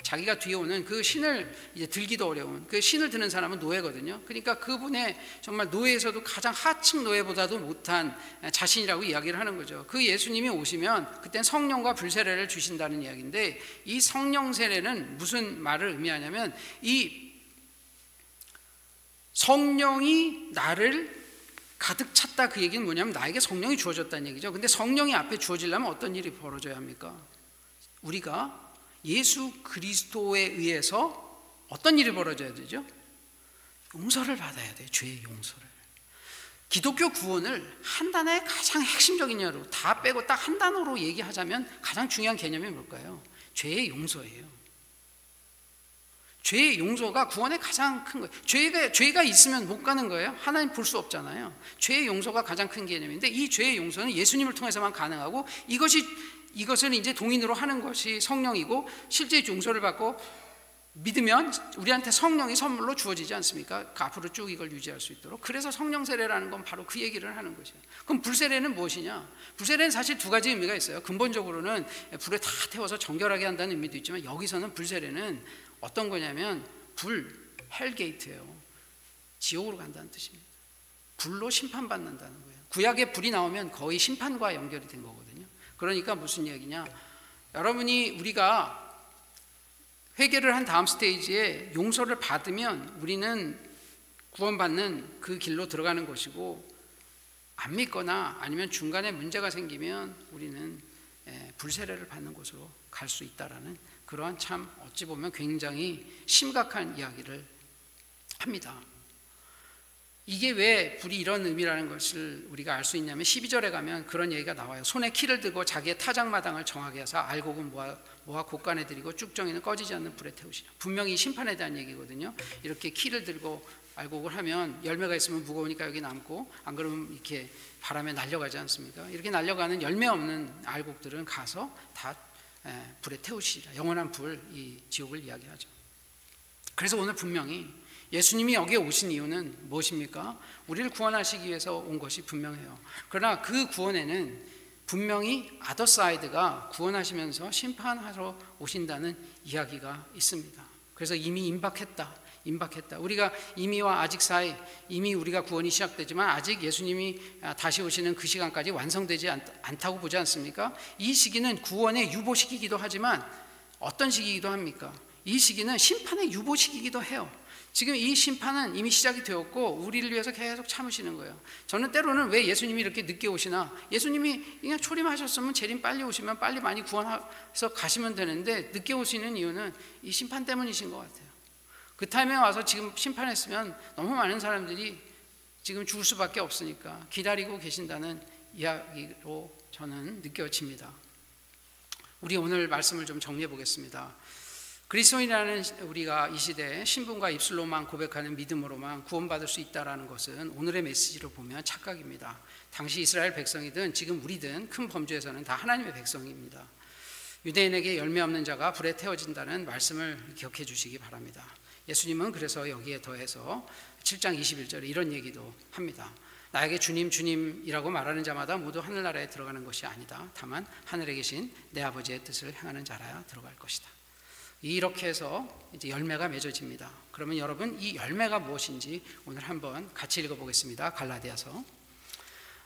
자기가 뒤에 오는 그 신을 이제 들기도 어려운 그 신을 드는 사람은 노예거든요. 그러니까 그분의 정말 노예에서도 가장 하층 노예보다도 못한 자신이라고 이야기를 하는 거죠. 그 예수님이 오시면 그땐 성령과 불세례를 주신다는 이야기인데 이 성령 세례는 무슨 말을 의미하냐면 이 성령이 나를 가득 찼다 그 얘기는 뭐냐면 나에게 성령이 주어졌다는 얘기죠. 근데 성령이 앞에 주어지려면 어떤 일이 벌어져야 합니까? 우리가 예수 그리스도에 의해서 어떤 일이 벌어져야 되죠? 용서를 받아야 돼요. 죄의 용서를. 기독교 구원을 한 단어의 가장 핵심적인 예로 다 빼고 딱 한 단어로 얘기하자면 가장 중요한 개념이 뭘까요? 죄의 용서예요. 죄의 용서가 구원의 가장 큰 거예요. 죄가 있으면 못 가는 거예요. 하나님 볼 수 없잖아요. 죄의 용서가 가장 큰 개념인데 이 죄의 용서는 예수님을 통해서만 가능하고 이것을 이제 동인으로 하는 것이 성령이고 실제 용서를 받고 믿으면 우리한테 성령이 선물로 주어지지 않습니까? 앞으로 쭉 이걸 유지할 수 있도록. 그래서 성령 세례라는 건 바로 그 얘기를 하는 것이에요. 그럼 불세례는 무엇이냐? 불세례는 사실 두 가지 의미가 있어요. 근본적으로는 불에 다 태워서 정결하게 한다는 의미도 있지만 여기서는 불세례는 어떤 거냐면 헬게이트예요. 지옥으로 간다는 뜻입니다. 불로 심판받는다는 거예요. 구약에 불이 나오면 거의 심판과 연결이 된 거거든요. 그러니까 무슨 얘기냐? 우리가 회개를 한 다음 스테이지에 용서를 받으면 우리는 구원받는 그 길로 들어가는 것이고, 안 믿거나 아니면 중간에 문제가 생기면 우리는 불세례를 받는 곳으로 갈 수 있다라는 그러한 참 어찌 보면 굉장히 심각한 이야기를 합니다. 이게 왜 불이 이런 의미라는 것을 우리가 알 수 있냐면 12절에 가면 그런 얘기가 나와요. 손에 키를 들고 자기의 타작마당을 정하게 해서 알곡은 모아 곳간에 들이고 쭉정이는 꺼지지 않는 불에 태우시라. 분명히 심판에 대한 얘기거든요. 이렇게 키를 들고 알곡을 하면 열매가 있으면 무거우니까 여기 남고, 안 그러면 이렇게 바람에 날려가지 않습니까? 이렇게 날려가는 열매 없는 알곡들은 가서 다 불에 태우시라. 영원한 불, 이 지옥을 이야기하죠. 그래서 오늘 분명히 예수님이 여기에 오신 이유는 무엇입니까? 우리를 구원하시기 위해서 온 것이 분명해요. 그러나 그 구원에는 분명히 아더사이드가 구원하시면서 심판하러 오신다는 이야기가 있습니다. 그래서 이미 임박했다. 우리가 이미와 아직 사이, 이미 우리가 구원이 시작되지만 아직 예수님이 다시 오시는 그 시간까지 완성되지 않다고 보지 않습니까? 이 시기는 구원의 유보 시기이기도 하지만 어떤 시기이기도 합니까? 이 시기는 심판의 유보 시기이기도 해요. 지금 이 심판은 이미 시작이 되었고 우리를 위해서 계속 참으시는 거예요. 저는 때로는 왜 예수님이 이렇게 늦게 오시나, 예수님이 그냥 초림하셨으면 재림 빨리 오시면 빨리 많이 구원해서 가시면 되는데 늦게 오시는 이유는 이 심판 때문이신 것 같아요. 그 타임에 와서 지금 심판했으면 너무 많은 사람들이 지금 죽을 수밖에 없으니까 기다리고 계신다는 이야기로 저는 느껴집니다. 우리 오늘 말씀을 좀 정리해 보겠습니다. 그리스도인이라는 우리가 이 시대에 신분과 입술로만 고백하는 믿음으로만 구원받을 수 있다는 것은 오늘의 메시지로 보면 착각입니다. 당시 이스라엘 백성이든 지금 우리든 큰 범주에서는 다 하나님의 백성입니다. 유대인에게 열매 없는 자가 불에 태워진다는 말씀을 기억해 주시기 바랍니다. 예수님은 그래서 여기에 더해서 7장 21절에 이런 얘기도 합니다. 나에게 주님 주님이라고 말하는 자마다 모두 하늘나라에 들어가는 것이 아니다. 다만 하늘에 계신 내 아버지의 뜻을 행하는 자라야 들어갈 것이다. 이렇게 해서 이제 열매가 맺어집니다. 그러면 여러분, 이 열매가 무엇인지 오늘 한번 같이 읽어보겠습니다. 갈라디아서.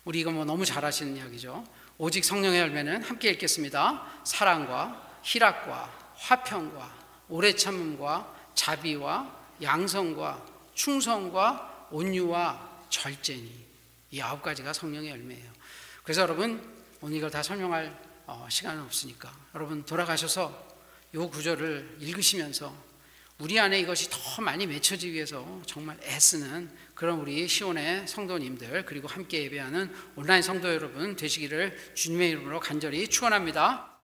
우리 이거 너무 잘 아시는 이야기죠. 오직 성령의 열매는 함께 읽겠습니다. 사랑과 희락과 화평과 오래 참음과 자비와 양성과 충성과 온유와 절제니, 이 9가지가 성령의 열매예요. 그래서 여러분, 오늘 이걸 다 설명할 시간은 없으니까 여러분 돌아가셔서 이 구절을 읽으시면서 우리 안에 이것이 더 많이 맺혀지기 위해서 정말 애쓰는 그런 우리 시온의 성도님들, 그리고 함께 예배하는 온라인 성도 여러분 되시기를 주님의 이름으로 간절히 축원합니다.